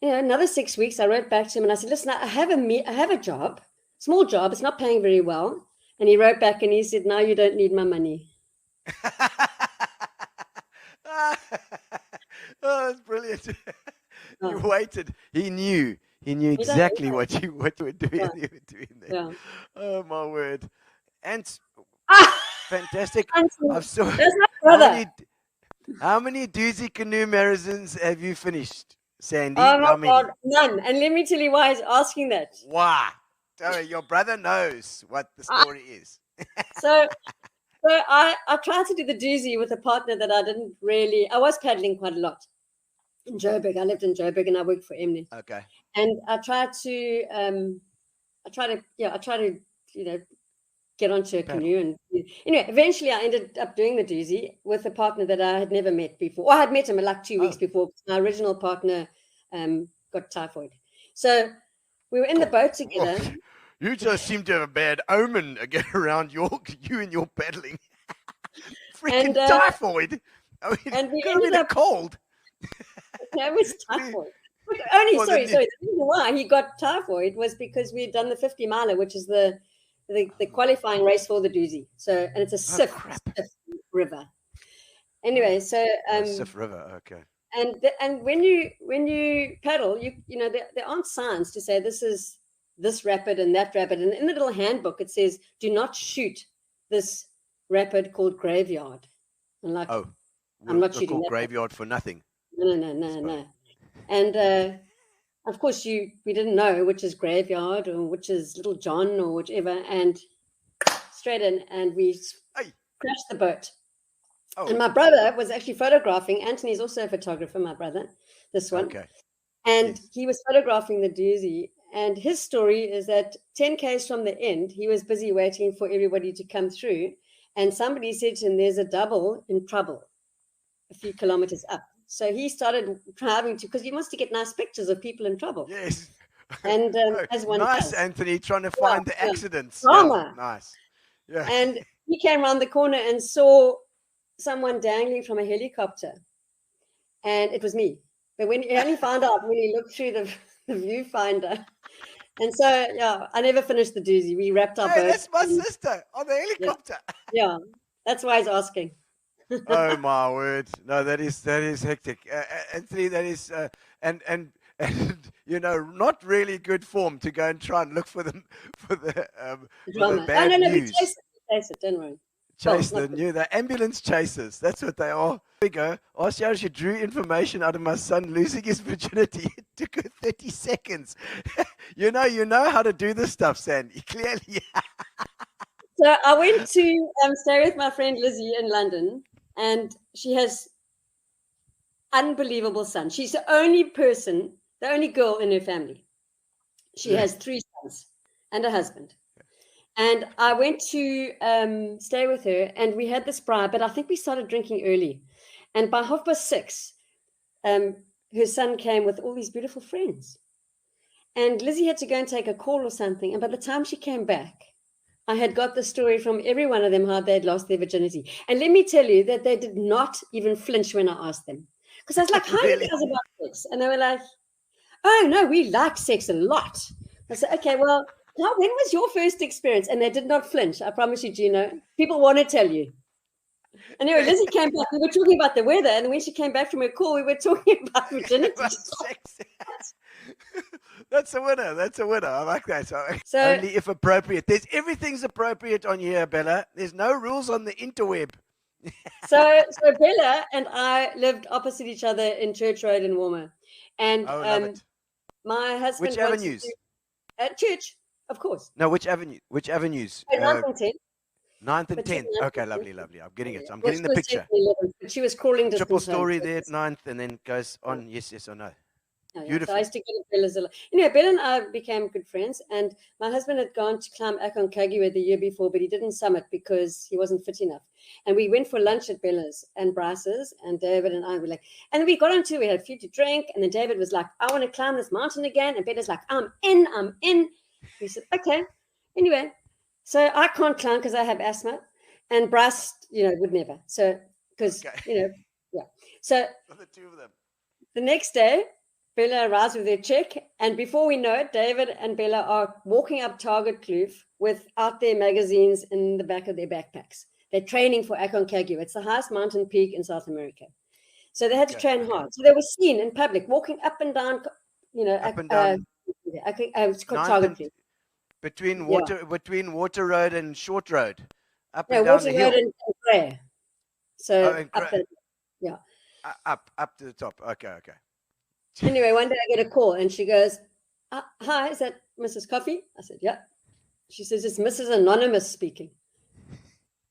Another 6 weeks, I wrote back to him and I said, listen, I have a job, small job. It's not paying very well. And he wrote back and he said, no, you don't need my money. Oh, that's brilliant. You waited. He knew exactly what you were doing. Yeah. You were doing there. Yeah. Oh, my word. And fantastic. How many doozy canoe marathons have you finished, Sandy? Oh, my God, none. And let me tell you why he's asking that. Why? Your brother knows what the story is. So I tried to do the doozy with a partner that I was paddling quite a lot in Joburg. I lived in Joburg and I worked for Emily. Okay. And I tried to get onto a canoe. And anyway, eventually I ended up doing the doozy with a partner that I had never met before. I had met him like 2 weeks before. My original partner got typhoid. So we were in the boat together. You just seem to have a bad omen again around you and your paddling. Freaking typhoid. I mean, and we could have been a cold. No, it was typhoid. Sorry. The reason why he got typhoid was because we had done the 50 miler, which is the qualifying race for the doozy. So, and it's a Sif river. Anyway, so Sif River, okay. And when you paddle, you know there aren't signs to say this is this rapid and that rapid. And in the little handbook it says do not shoot this rapid called Graveyard. And like, I'm not shooting that Graveyard for nothing. No. And of course we didn't know which is Graveyard or which is Little John or whichever, and straight in, and we crashed the boat. And my brother was actually photographing. Anthony's also a photographer, my brother, this one. Okay. And he was photographing the doozy. And his story is that 10 k's from the end, he was busy waiting for everybody to come through. And somebody said to him, there's a double in trouble a few kilometers up. So he started driving because he wants to get nice pictures of people in trouble. Yes. And as one nice, does. Anthony, trying to find the accidents. Drama. Yeah, nice. Yeah. And he came around the corner and saw someone dangling from a helicopter. And it was me. But when he only found out when he looked through the viewfinder. And so, yeah, I never finished the doozy. We wrapped our boat. That's my sister on the helicopter. Yeah, that's why he's asking. Oh my word! No, that is hectic, Anthony. That is and you know, not really good form to go and try and look for the bad news. We chase it. Don't worry. Chase the ambulance chasers. That's what they are. Here we go. Ask how she drew information out of my son losing his virginity. It took her 30 seconds. you know how to do this stuff, Sandy. Clearly. So I went to stay with my friend Lizzie in London, and she has unbelievable sons. She's the only girl in her family. She has 3 sons and a husband. And I went to stay with her, and we had this braai, but I think we started drinking early. And by 6:30, her son came with all these beautiful friends. And Lizzie had to go and take a call or something. And by the time she came back, I had got the story from every one of them how they'd lost their virginity. And let me tell you that they did not even flinch when I asked them. Because I was like, how do you guys about sex? And they were like, oh, no, we like sex a lot. I said, okay, well, when was your first experience? And they did not flinch. I promise you, Gino. People want to tell you. Anyway, Lizzie came back. We were talking about the weather. And when she came back from her call, we were talking about virginity. That's a winner. I like that. So only if appropriate. Everything's appropriate on here, Bella. There's no rules on the interweb. So Bella and I lived opposite each other in Church Road in Warmer. And love it. My husband Which avenues? At Church, of course. No, which avenues? 9th and 10th. 9th and 10th. Okay, lovely. I'm getting it. I'm getting the picture. 11, but she was crawling distance. Triple story there at 9th and then goes on. Yes or no. Beautiful. So I used to go to Bella Zille. Anyway, Bella and I became good friends, and my husband had gone to climb Aconcagua the year before, but he didn't summit because he wasn't fit enough. And we went for lunch at Bella's and Bryce's, and David and I were like, and then we got onto, we had a few to drink, and then David was like, I want to climb this mountain again, and Bella's like, I'm in. We said, okay. Anyway, so I can't climb because I have asthma, and Bryce, would never. So, because, So the 2 of them. The next day, Bella arrives with their check, and before we know it, David and Bella are walking up Target Kloof with out their magazines in the back of their backpacks. They're training for Aconcagua. It's the highest mountain peak in South America. So they had to train hard. So they were seen in public, walking up and down, up and down. It's called Target Kloof. Between Water Road and Short Road. Up and down Water the hill. Road and Grey. So up to the top. Okay. Anyway, one day I get a call and she goes, hi, is that Mrs. Coffey? I said, yeah. She says, it's Mrs. Anonymous speaking.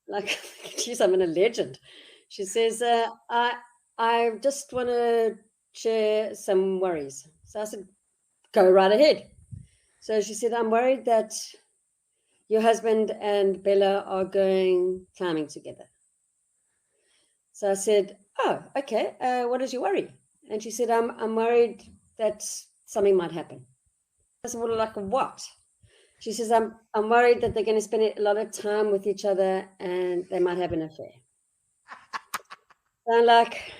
Like, geez, I'm a legend. She says, I just want to share some worries. So I said, go right ahead. So she said, I'm worried that your husband and Bella are going climbing together. So I said, oh, okay. What is your worry? And she said, I'm worried that something might happen. I said, well, like what? She says, I'm worried that they're going to spend a lot of time with each other and they might have an affair. So I'm like,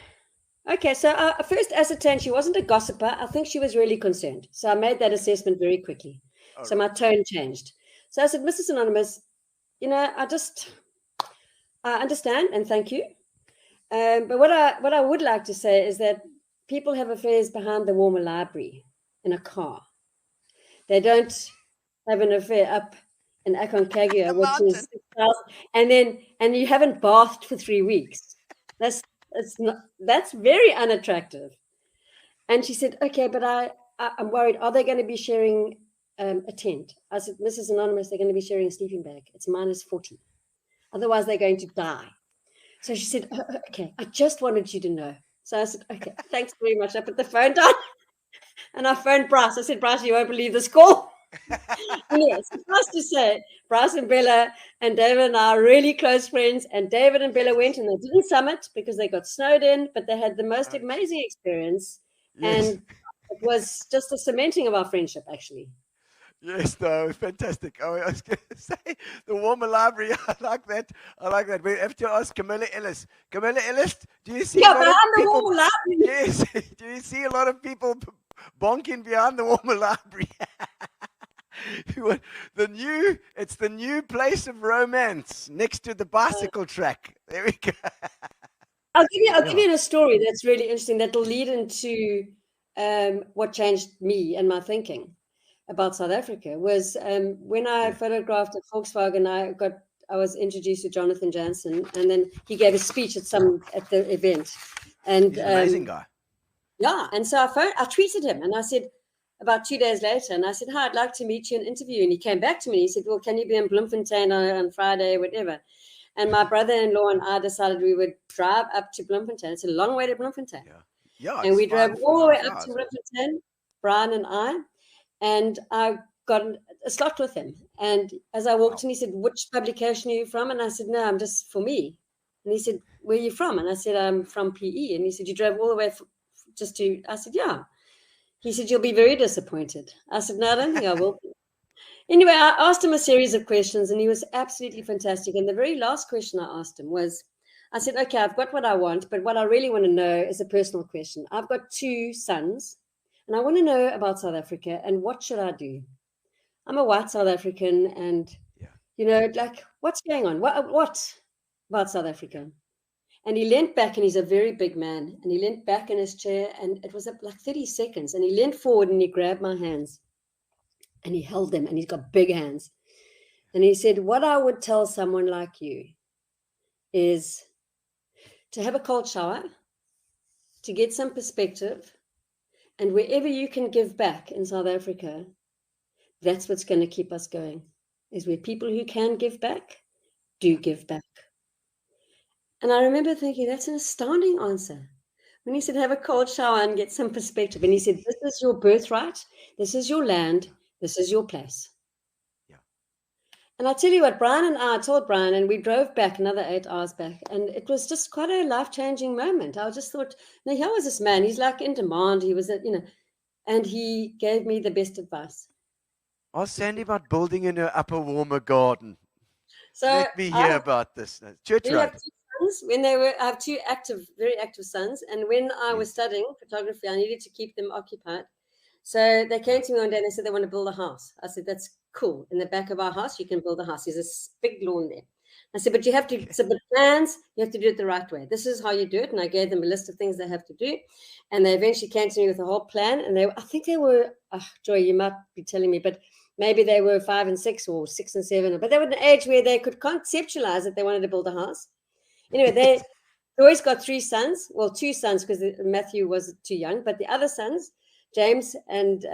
okay. So I first ascertained she wasn't a gossiper. I think she was really concerned. So I made that assessment very quickly. So my tone changed. So I said, Mrs. Anonymous, I understand and thank you. But what I would like to say is that people have affairs behind the warmer library in a car. They don't have an affair up in Aconcagua, which is 6,000, and you haven't bathed for 3 weeks. That's very unattractive. And she said, okay, but I'm worried. Are they going to be sharing a tent? I said, Mrs. Anonymous, they're going to be sharing a sleeping bag. It's -40. Otherwise, they're going to die. So she said, oh, okay, I just wanted you to know. So I said, okay, thanks very much. I put the phone down and I phoned Bryce. I said, Bryce, you won't believe this call. Yes, it's nice to say, Bryce and Bella and David and I are really close friends. And David and Bella went and they didn't summit because they got snowed in, but they had the most amazing experience. Yes. And it was just a cementing of our friendship, actually. Yes, no, fantastic. Oh, I was going to say the warmer library. I like that. We have to ask Camilla Ellis. Camilla Ellis, do you see a lot of people? Warmer library. Yes, do you see a lot of people bonking behind the warmer library? It's the new place of romance next to the bicycle track. There we go. I'll give you a story that's really interesting that'll lead into what changed me and my thinking about South Africa. Was when I photographed at Volkswagen, I was introduced to Jonathan Jansen, and then he gave a speech at the event. And he's an amazing guy. Yeah, and so I tweeted him, and I said about 2 days later, and I said, hi, I'd like to meet you and interview. And he came back to me and he said, well, can you be in Bloemfontein on Friday, whatever? And my brother-in-law and I decided we would drive up to Bloemfontein. It's a long way to Bloemfontein. Yeah, and we drove all the way up to Bloemfontein, Brian and I got a slot with him. And as I walked in, he said, which publication are you from? And I said, no, I'm just for me. And he said, where are you from? And I said, I'm from PE. And he said, you drove all the way I said, yeah. He said, you'll be very disappointed. I said, no, I don't think I will be. Anyway, I asked him a series of questions and he was absolutely fantastic. And the very last question I asked him was, I said, okay, I've got what I want, but what I really want to know is a personal question. I've got 2 sons and I want to know about South Africa and what should I do? I'm a white South African and, what's going on? What about South Africa? And he leant back, and he's a very big man, and he leant back in his chair, and it was like 30 seconds, and he leant forward, and he grabbed my hands, and he held them, and he's got big hands. And he said, what I would tell someone like you is to have a cold shower, to get some perspective, and wherever you can give back in South Africa, that's what's going to keep us going, is where people who can give back, do give back. And I remember thinking, that's an astounding answer. When he said, have a cold shower and get some perspective. And he said, this is your birthright. This is your land. This is your place. Yeah. And I tell you what, I told Brian, and we drove back another 8 hours back. And it was just quite a life-changing moment. I just thought, now, here was this man. He's like in demand. He was, and he gave me the best advice. Ask Sandy about building in her upper warmer garden. So let me hear about this. Church right. I have 2 very active sons, and when I was studying photography, I needed to keep them occupied. So they came to me one day and they said they want to build a house. I said, that's cool. In the back of our house, you can build a house. There's a big lawn there. I said, but you have to submit plans. You have to do it the right way. This is how you do it. And I gave them a list of things they have to do. And they eventually came to me with a whole plan. And I think they were, Joy, you might be telling me, but maybe they were 5 and 6 or 6 and 7. But they were at an age where they could conceptualize that they wanted to build a house. Anyway, they always got 3 sons. Well, 2 sons because Matthew was too young. But the other sons, James and,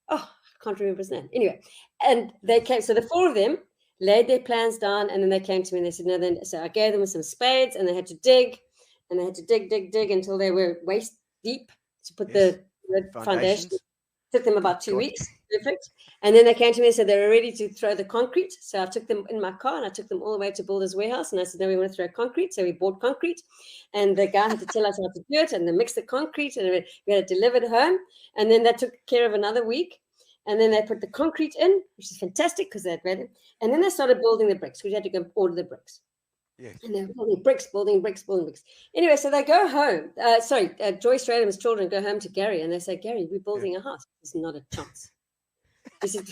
I can't remember his name. Anyway, and they came. So the 4 of them laid their plans down, and then they came to me and they said, no, then. So I gave them some spades, and they had to dig, and they had to dig until they were waist deep to put the foundation. It took them about 2 weeks. perfect. And then they came to me and said they were ready to throw the concrete. So I took them in my car and I took them all the way to Builder's Warehouse. And I said, no, we want to throw concrete. So we bought concrete. And the guy had to tell us how to do it. And they mixed the concrete and we had it delivered home. And then that took care of another week. And then they put the concrete in, which is fantastic because they had read it. And then they started building the bricks, because you had to go order the bricks. Yes. And they're building bricks. Anyway, so they go home. Joyce Radham's children go home to Gary and they say, Gary, we're building a house. There's not a chance. He said,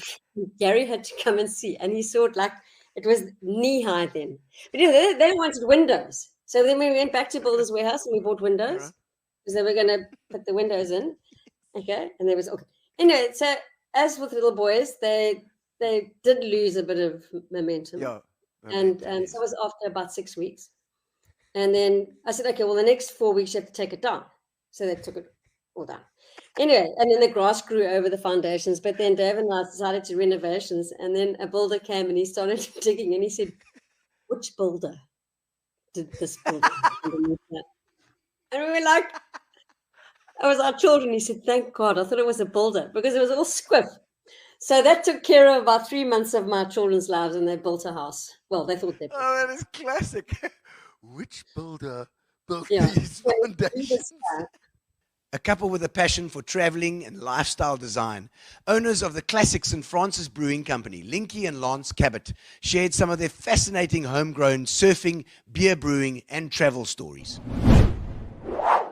Gary had to come and see. And he saw it like it was knee high then. But they wanted windows. So then we went back to Builder's Warehouse and we bought windows because they were going to put the windows in. Okay. And there was, okay. Anyway, so as with little boys, they did lose a bit of momentum. Yeah. And so it was after about 6 weeks. And then I said, okay, well, the next 4 weeks you have to take it down. So they took it all down. Anyway, and then the grass grew over the foundations. But then Dave and I decided to renovations. And then a builder came and he started digging and he said, which builder did this building? And we were like, it was our children. He said, thank God. I thought it was a builder because it was all squiff. So that took care of about 3 months of my children's lives, and they built a house. Well, they thought they built. Oh, that is classic. Which builder built these foundations? A couple with a passion for traveling and lifestyle design, owners of the classic St. Francis Brewing Company, Linky and Lance Kabot, shared some of their fascinating homegrown surfing, beer brewing, and travel stories.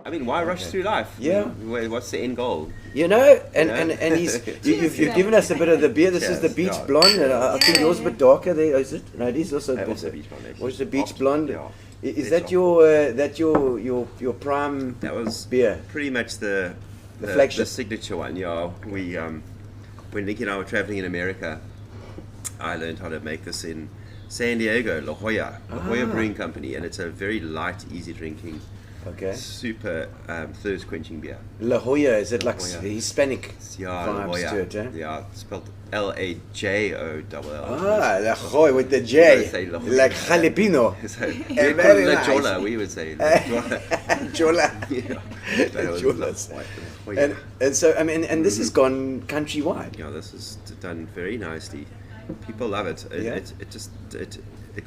I mean, why rush through life? Yeah. What's the end goal? And you've given us a bit of the beer. This is the Beach Blonde. And I think yours a bit darker there, is it? No, it is also Beach Blonde. What's the Beach Blonde? Yeah. Is that your prime That was beer? Pretty much the flagship. The signature one, yeah. We when Linky and I were traveling in America, I learned how to make this in San Diego, La Jolla Brewing Company, and it's a very light, easy drinking, super thirst quenching beer. La Jolla, is it like Hispanic vibes to it? Eh? Yeah, it's spelled Lajoll. La Jolla with the J, like jalapeno. La Jolla, we would say La Jolla. And so I mean, and this has gone countrywide. Yeah, this is done very nicely. People love it. It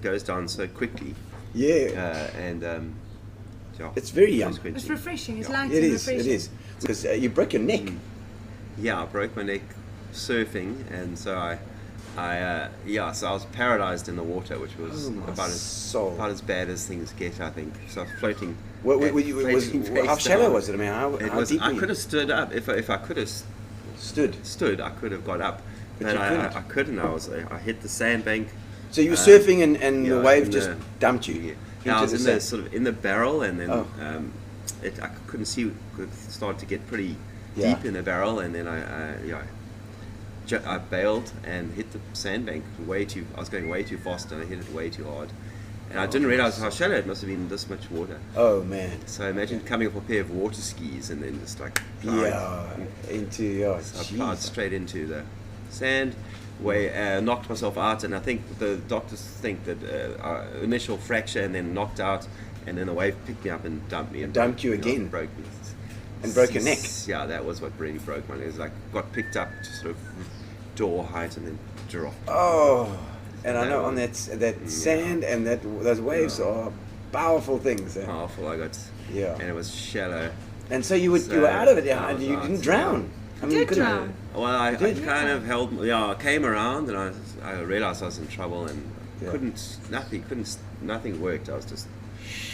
goes down so quickly. Yeah. It's very young. It's refreshing. It's light. It and is. refreshing. It is. Because you broke your neck. Yeah, I broke my neck surfing, and so I was paralyzed in the water, which was about as bad as things get, I think. So I was floating. How shallow was it? I mean, how deep? I could have stood up if I could have stood. I could have got up, but I couldn't. I hit the sandbank. So you were surfing, and the wave just dumped you. Yeah, I was in the barrel, and then I couldn't see. It started to get pretty deep in the barrel, and then I bailed and hit the sandbank I was going way too fast, and I hit it way too hard. And I didn't realize how shallow it must have been, this much water. Oh man! So imagine coming up a pair of water skis and then just like I plowed straight into the sand. Knocked myself out, and I think the doctors think that initial fracture and then knocked out, and then the wave picked me up and dumped me. And dumped you again? Broke me. And broke your neck? Yeah, that was what really broke my neck. It was like, got picked up to sort of door height and then dropped. Oh, and I know on that sand and those waves are powerful things. Powerful, and it was shallow. And so you were out of it, you didn't drown. I mean, did drown. Well, I kind of held. Yeah, I came around and I realized I was in trouble and nothing worked. I was just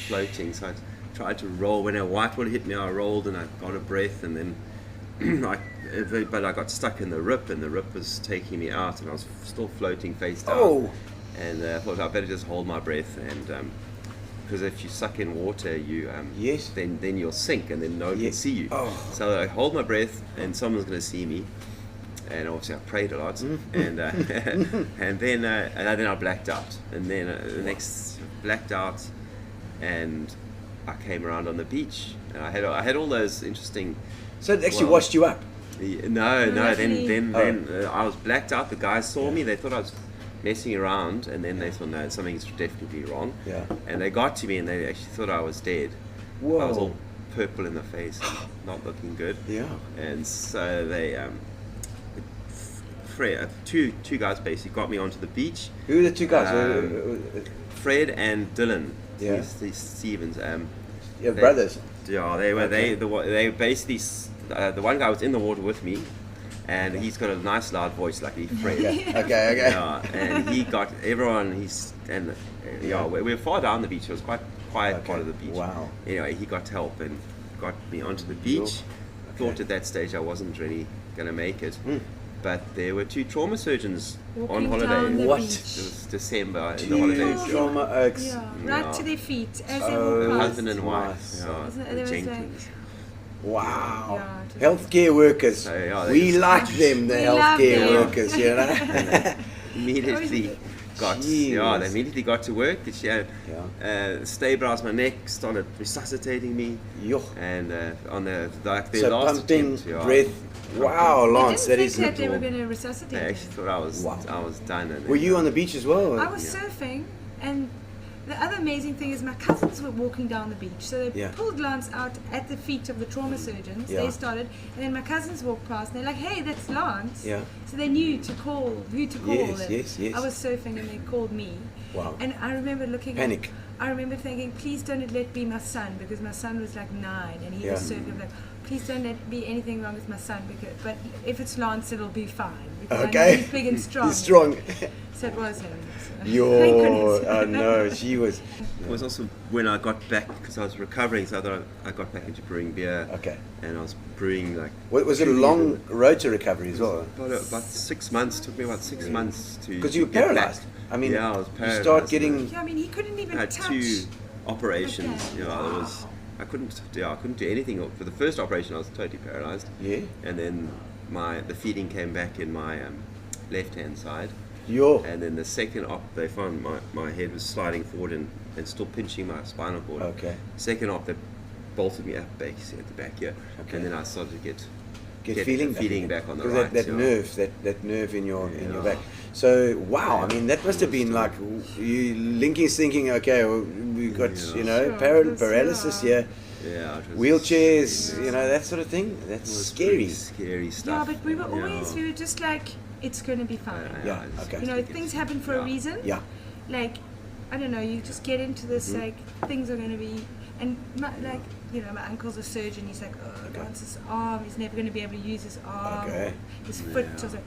floating. So I tried to roll. When a white water hit me, I rolled and I got a breath, and then but I got stuck in the rip, and the rip was taking me out, and I was still floating face down. Oh. And I thought I better just hold my breath, and because if you suck in water, you then you'll sink, and then no one can see you. Oh. So I hold my breath, and someone's going to see me, and obviously I prayed a lot, and then I blacked out, and then the next blacked out, and I came around on the beach, and I had all those interesting. So it actually washed you up. No. Then I was blacked out. The guys saw me. They thought I was messing around, and then they thought, no, something's definitely wrong. Yeah. And they got to me, and they actually thought I was dead. Whoa. I was all purple in the face, not looking good. Yeah. And so they Fred, two guys basically got me onto the beach. Who are the two guys? Fred and Dylan. Yeah. These Stevens. Brothers. Yeah, they were. Okay. They basically. The one guy was in the water with me, and he's got a nice loud voice like Fred. Okay. Yeah, and he got everyone. We're far down the beach. It was quite quiet part of the beach. Wow. Anyway, he got help and got me onto the beach. Thought at that stage I wasn't really gonna make it. But there were two trauma surgeons on holiday. What? It was December in the holidays. Trauma oaks. Yeah, right to their feet as they walk past. Husband and wife. Isn't it- there was Jenkins. Wow. Healthcare workers. We like them, the healthcare workers, you know. Immediately got they immediately got to work. She had stabilized my neck, started resuscitating me. And on the last pumping attempt, breath. Wow, Lance, that is that they were going to resuscitate I him. actually thought I was done. And Were you on the beach as well? I was surfing, and the other amazing thing is my cousins were walking down the beach. So they pulled Lance out at the feet of the trauma surgeons. They started, and then my cousins walked past, and they're like, "Hey, that's Lance." Yeah. So they knew who to call. Yes. I was surfing, and they called me. Wow. And I remember Panic. I remember thinking, please don't let it be my son, because my son was like 9, and he was surfing. I'm like, please don't let it be anything wrong with my son, but if it's Lance, it'll be fine. Because I know he's big and strong. He's strong. So it was him. No, she was. It was also when I got back, because I was recovering, so I thought I got back into brewing beer. Okay. And I was brewing like. Was it a long road to recovery as well? About 6 months. Took me about 6 months to. Because you were get paralyzed. back. I mean, I was paralyzed. You start getting. Yeah, I mean, he couldn't even I had touch. 2 operations. I couldn't do anything. For the first operation, I was totally paralyzed. Yeah. And then the feeding came back in my left hand side. And then the second they found my head was sliding forward and still pinching my spinal cord. Okay. Second op, they bolted me up back at the back here. Okay. And then I started to get feeding back on the right. That nerve in your back. So wow, I mean that must have been like you Linky's thinking, okay, well, we got paralysis here. Yeah, wheelchairs, that sort of thing. That's scary. Scary stuff. Yeah, but we were just like, it's going to be fine. Okay. Things happen for a reason. Yeah. Like, I don't know, you just get into this, like, things are going to be, and my uncle's a surgeon, he's like, oh, Lance's arm, he's never going to be able to use his arm, his foot, or something.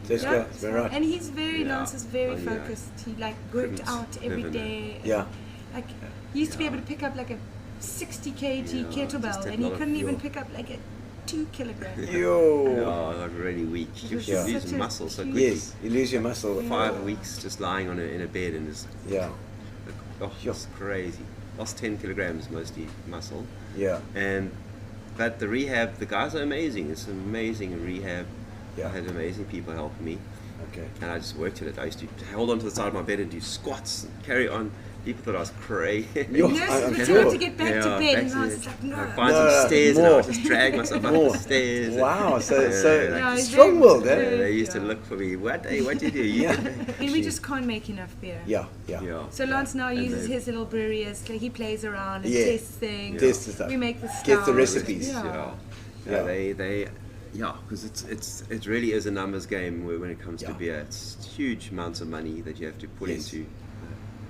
Right. And he's Lance is very focused. He worked out every day. Like, he used to be able to pick up like a 60 kg kettlebell, and he couldn't even pick up like a 2 kilogram. Like really weak. You lose muscle so quickly. Yes, you lose your muscle. 5 weeks just lying in a bed and just. It's crazy. Lost 10 kilograms mostly muscle. Yeah. But the rehab, the guys are amazing. It's an amazing rehab. I had amazing people helping me. Okay. And I just worked at it. I used to hold on to the side of my bed and do squats and carry on. People thought I was crazy. Yes, but to get back to bed, and I was like, no. I'd find some stairs and I would just drag myself up the stairs. Wow, so strong-willed, eh? They used to look for me. What do you do? And we just can't make enough beer. Yeah. So Lance now uses his little brewery as he plays around and tests things. Tests the stuff. We make the stuff. Gets the recipes. Because it really is a numbers game when it comes to beer. It's huge amounts of money that you have to put into.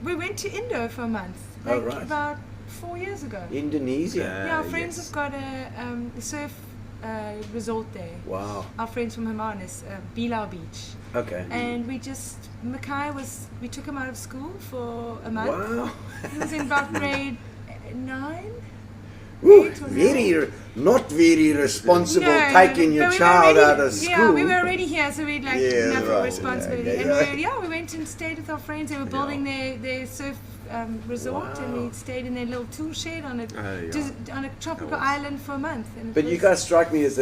We went to Indo for a month, about 4 years ago. Indonesia. Our friends have got a surf resort there. Wow. Our friends from Hermanus, Bilao Beach. Okay. And we took him out of school for a month. Wow. He was in about grade 9. Ooh, not very responsible taking your child out of school. Yeah, we were already here, so we'd enough responsibility. And we went and stayed with our friends. They were building their surf resort, and we stayed in their little tool shed on a tropical island for a month. And but you guys strike me as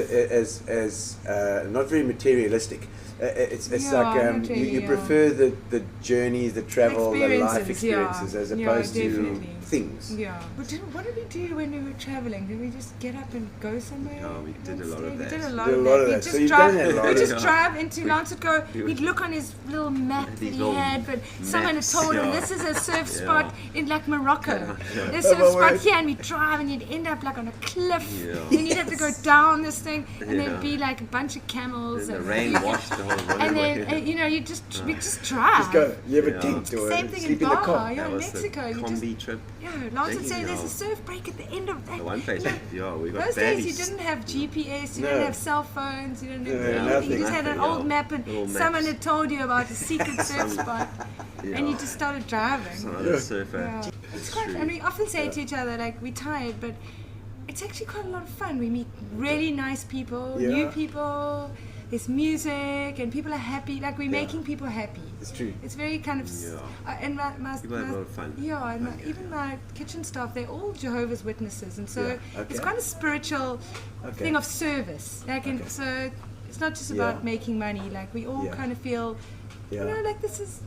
not very materialistic. It's like you prefer the journeys, the travel, the life experiences as opposed to things. Yeah. But what did we do when we were traveling? Did we just get up and go somewhere? Oh, we did a lot of that. We did a lot of that. So you've done that a lot. We just drive into Lancet. He'd look on his little map that he had, but someone had told him this is a surf spot in like Morocco. There's a surf spot here, and we drive, and you'd end up like on a cliff. Then you'd have to go down this thing, and there'd be like a bunch of camels. And the rain washed the whole road. And then we just drive. Just go. You have a tent or Same thing in sleep in the Baja, car. in Mexico. You just trip. Yeah, Lancet say there's a surf break at the end of that. The one place, we got those days you didn't have GPS, you didn't have cell phones, you didn't have anything. You just had an old map, and someone had told you about a secret surf spot, and you just started driving. Surfer. It's quite. And we often say to each other like we're tired, but it's actually quite a lot of fun. We meet really nice people, new people. There's music and people are happy. Like we're making people happy. It's true. It's very kind of. And my people have a lot of fun. Yeah, and even my kitchen staff, they're all Jehovah's Witnesses, and so it's quite a spiritual thing of service. Like, and so it's not just about making money. Like we all kind of feel, you know, like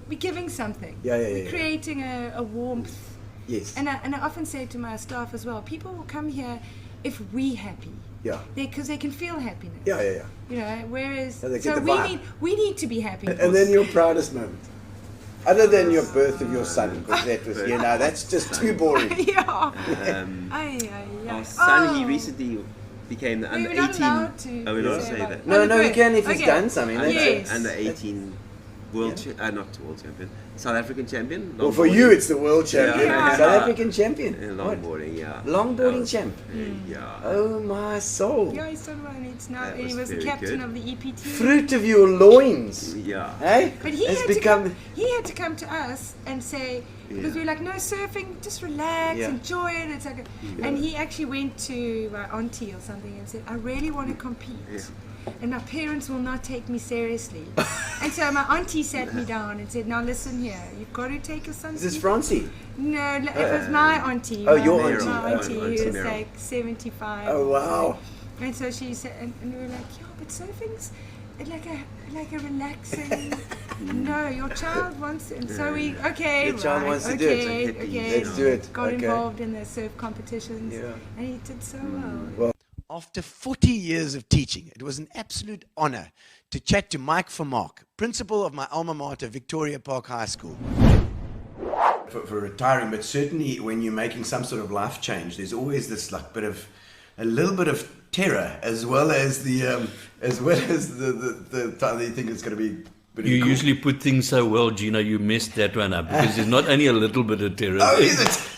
we're giving something. We're creating a warmth. Yes. And I often say to my staff as well, people will come here if we're happy. Yeah. Because they can feel happiness. Yeah. You know, whereas So we need to be happy. And then your proudest moment, other than your birth of your son, because that was that's just too boring. Our son, he recently became the under 18. We're not allowed to. Oh, we're not allowed to say that. No, you can if he's done something. Under 18 not world champion, South African champion. Well, for you it's the world champion, South African champion. Longboarding, Longboarding champ. Yeah. Oh my soul. Yeah, he's done well. He was the captain of the EPT. Fruit of your loins. Yeah. Hey? But he had to come to us and say, because we were like, no, surfing, just relax, enjoy it. It's like and he actually went to my auntie or something and said, I really want to compete. And my parents will not take me seriously. And so my auntie sat me down and said, now listen here, you've got to take your son. Is this Francie? No, it was my auntie. Your auntie. My auntie, who was like 75. Oh, wow. And so she said, and we were like, but surfing's like a relaxing. No, your child wants it. And so we, your child wants to do it. Okay, let's do it. Got involved in the surf competitions. And he did so well. After 40 years of teaching, it was an absolute honor to chat to Mike Vermaak, principal of my alma mater, Victoria Park High School. For retiring, but certainly when you're making some sort of life change, there's always this like a little bit of terror, as well as the time that you think it's going to be. You usually put things so well, Gino, you messed that one up, because there's not only a little bit of terror.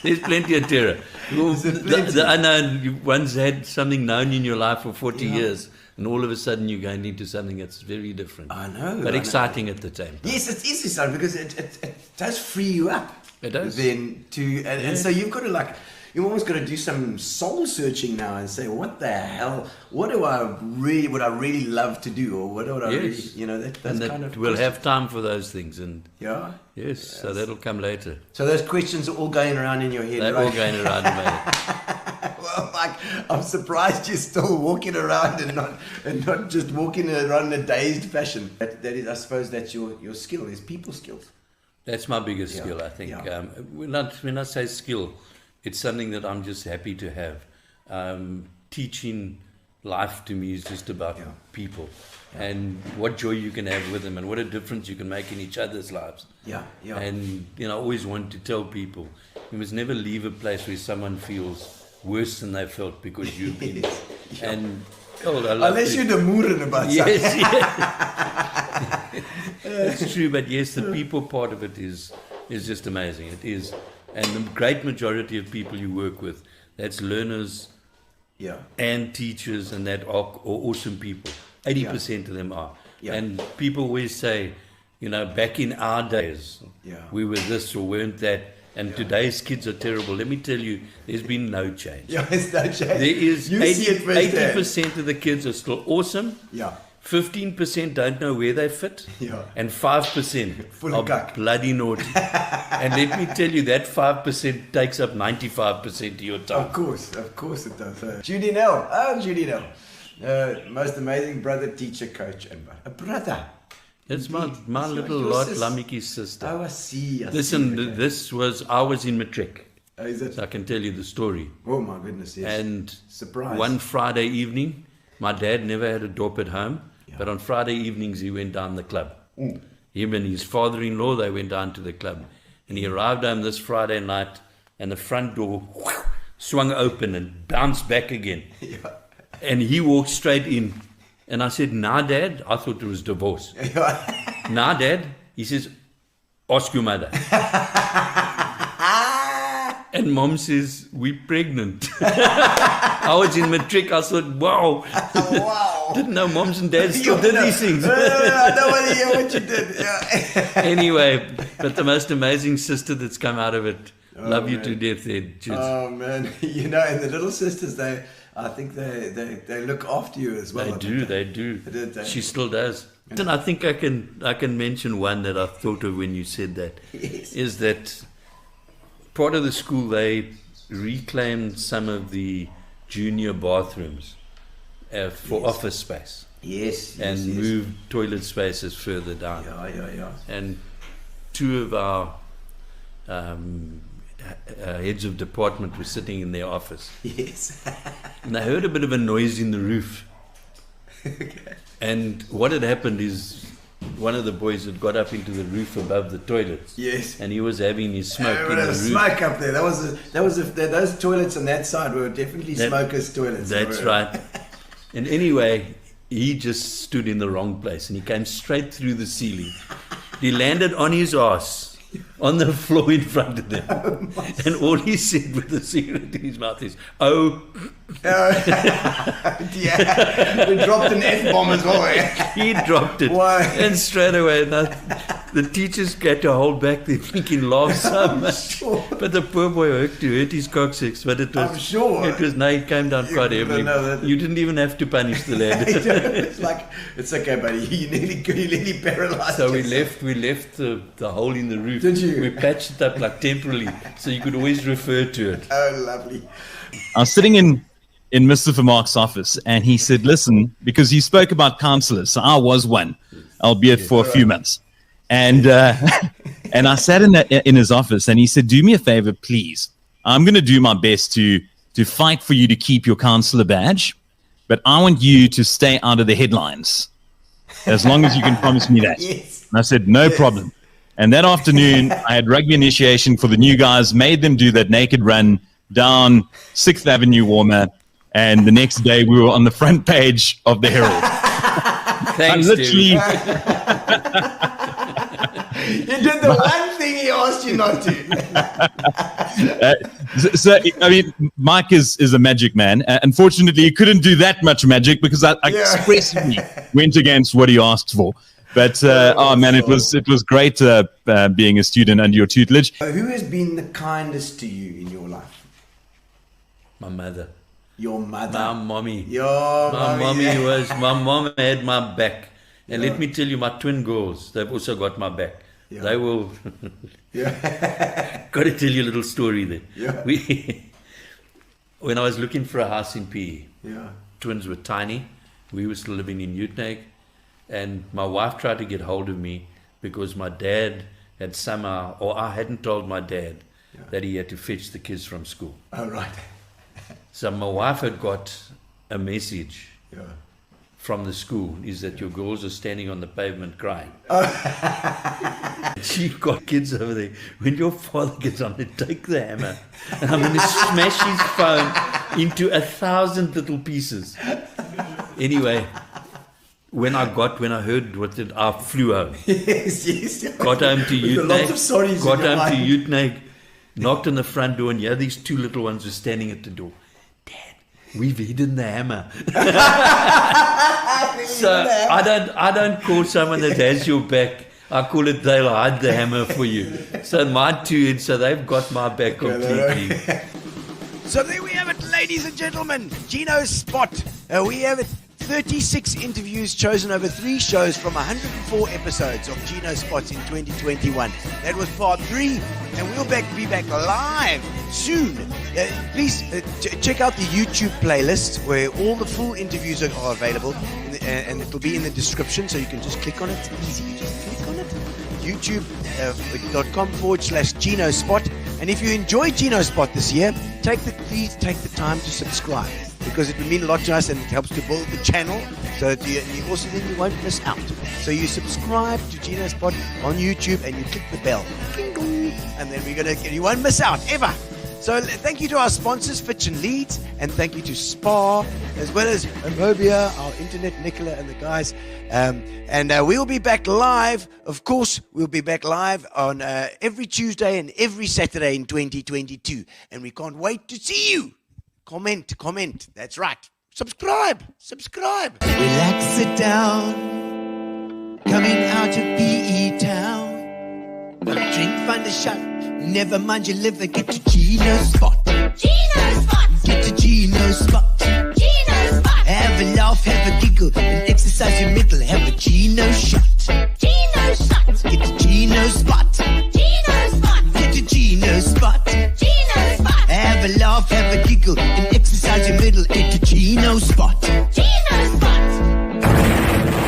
There's plenty of terror. The unknown, you once had something known in your life for 40 years, and all of a sudden you're going into something that's very different. I know. But exciting at the same time. Yes, it is exciting, because it does free you up. It does. Then and so you've got to you've almost got to do some soul searching now and say, what the hell? What would I really love to do, or what would I really, that's kind of. We'll have time for those things, and yes, so that'll come later. So those questions are all going around in your head. They're all going around in my head. Well, Mike, I'm surprised you're still walking around and not just walking around in a dazed fashion. That is, I suppose, that's your skill. Is people skills. That's my biggest skill, I think. When I say skill, it's something that I'm just happy to have. Teaching life to me is just about people and what joy you can have with them and what a difference you can make in each other's lives. And I always want to tell people, you must never leave a place where someone feels worse than they felt because you've been. And unless you're the moorin about something. It's true, but yes, the people part of it is just amazing. It is. And the great majority of people you work with, that's learners and teachers, and that are awesome people. 80% of them are. And people always say, back in our days, we were this or weren't that. And today's kids are terrible. Let me tell you, there's been no change. There's no change. There is 80% of the kids are still awesome. 15% don't know where they fit, and 5% are bloody naughty. And let me tell you, that 5% takes up 95% of your time. Of course it does. Judy Nell. Most amazing brother, teacher, coach, and a brother. That's my little Lot Lamiki's sister. Oh, I see. Listen, I was in matric. So I can tell you the story. Oh my goodness, yes. And surprise. One Friday evening, my dad never had a dop at home, but on Friday evenings he went down the club. Him and his father-in-law, they went down to the club. And he arrived home this Friday night, and the front door swung open and bounced back again. And he walked straight in. And I said, "Nah, Dad." I thought it was divorce. "Nah, Dad." He says, "Ask your mother." And Mom says, "We're pregnant." I was in matric. I thought, wow. Didn't know moms and dads still did these things. I don't want to hear what you did. Anyway, but the most amazing sister that's come out of it. Love you to death, Ed. Oh, man. You know, and the little sisters, I think they look after you as well. They do. She still does. And I think I can mention one that I thought of when you said that. Yes. Is that part of the school, they reclaimed some of the junior bathrooms for office space. Yes. And moved toilet spaces further down. Yeah. And two of our heads of department were sitting in their office. Yes. And they heard a bit of a noise in the roof. Okay. And what had happened is one of the boys had got up into the roof above the toilets. Yes. And he was having his smoke in the roof. Smoke up there. Those toilets on that side were definitely smokers' toilets. That's right. And anyway, he just stood in the wrong place and he came straight through the ceiling. He landed on his ass on the floor in front of them. And all he said with the cigarette in his mouth is, "Oh." Yeah. He dropped an F-bomb as well. He dropped it. Why? And straight away, the teachers had to hold back their thinking laugh so much. Sure. But the poor boy hurt his coccyx. But it was, I'm sure. It came down quite heavily. You didn't even have to punish the lad. It's like, it's okay, buddy. You nearly paralyzed So yourself. we left the hole in the roof. Did you? We patched it up like temporarily, so you could always refer to it. Oh, lovely. I was sitting in Mr. Vermaak's office, and he said, "Listen," because he spoke about counselors. So I was one, albeit for a few months. And and I sat in his office, and he said, "Do me a favor, please. I'm going to do my best to fight for you to keep your counselor badge, but I want you to stay out of the headlines, as long as you can promise me that." Yes. And I said, "No problem." And that afternoon, I had rugby initiation for the new guys, made them do that naked run down 6th Avenue warmer, and the next day we were on the front page of the Herald. Thanks, literally. You did the one thing he asked you not to. So, I mean, Mike is a magic man. Unfortunately, he couldn't do that much magic because I expressly went against what he asked for. But oh man, it was great being a student under your tutelage. Who has been the kindest to you in your life? My mother. Your mother. My mommy. My mom had my back. And let me tell you, my twin girls, they've also got my back. Yeah. They will. Got to tell you a little story then. Yeah. When I was looking for a house in PE, Yeah. twins were tiny. We were still living in Huyssteen. And my wife tried to get hold of me because my dad had somehow, or I hadn't told my dad that he had to fetch the kids from school. Oh, right. So my wife had got a message Yeah. from the school, is that your girls are standing on the pavement crying. She got kids over there. When your father gets on it, take the hammer and I'm going to smash his phone into 1,000 little pieces. Anyway, when I heard what it, I flew home. Yes. Got home to With a lot of sorries Got in your home to mind. Huyssteen, knocked on the front door, and these two little ones were standing at the door. "Dad, we've hidden the hammer." So I don't call someone that has your back. I call it they'll hide the hammer for you. So my two, so they've got my back completely. So there we have it, ladies and gentlemen. Gino's Spot. We have 36 interviews chosen over 3 shows from 104 episodes of Gino Spots in 2021. That was part 3, and we'll be back live soon. Please check out the YouTube playlist where all the full interviews are available, and it'll be in the description, so you can just click on it. It's easy. You just click on it. YouTube.com/Gino Spot. And if you enjoy Gino Spot this year, please take the time to subscribe, because it will mean a lot to us and it helps to build the channel, so that you also then you won't miss out. So you subscribe to Gino Spot on YouTube and you click the bell, and then you won't miss out ever. So thank you to our sponsors, Fitch and Leeds, and thank you to Spa, as well as Amobia, our internet, Nicola and the guys. And we'll be back live. Of course, we'll be back live on every Tuesday and every Saturday in 2022. And we can't wait to see you. Comment. That's right. Subscribe. Relax, sit down. Coming out of PE town. Drink, find a shot. Never mind your liver, get to Gino Spot. Gino Spot. Get to Gino Spot. Gino Spot. Have a laugh, have a giggle, and exercise your middle. Have a Gino shot.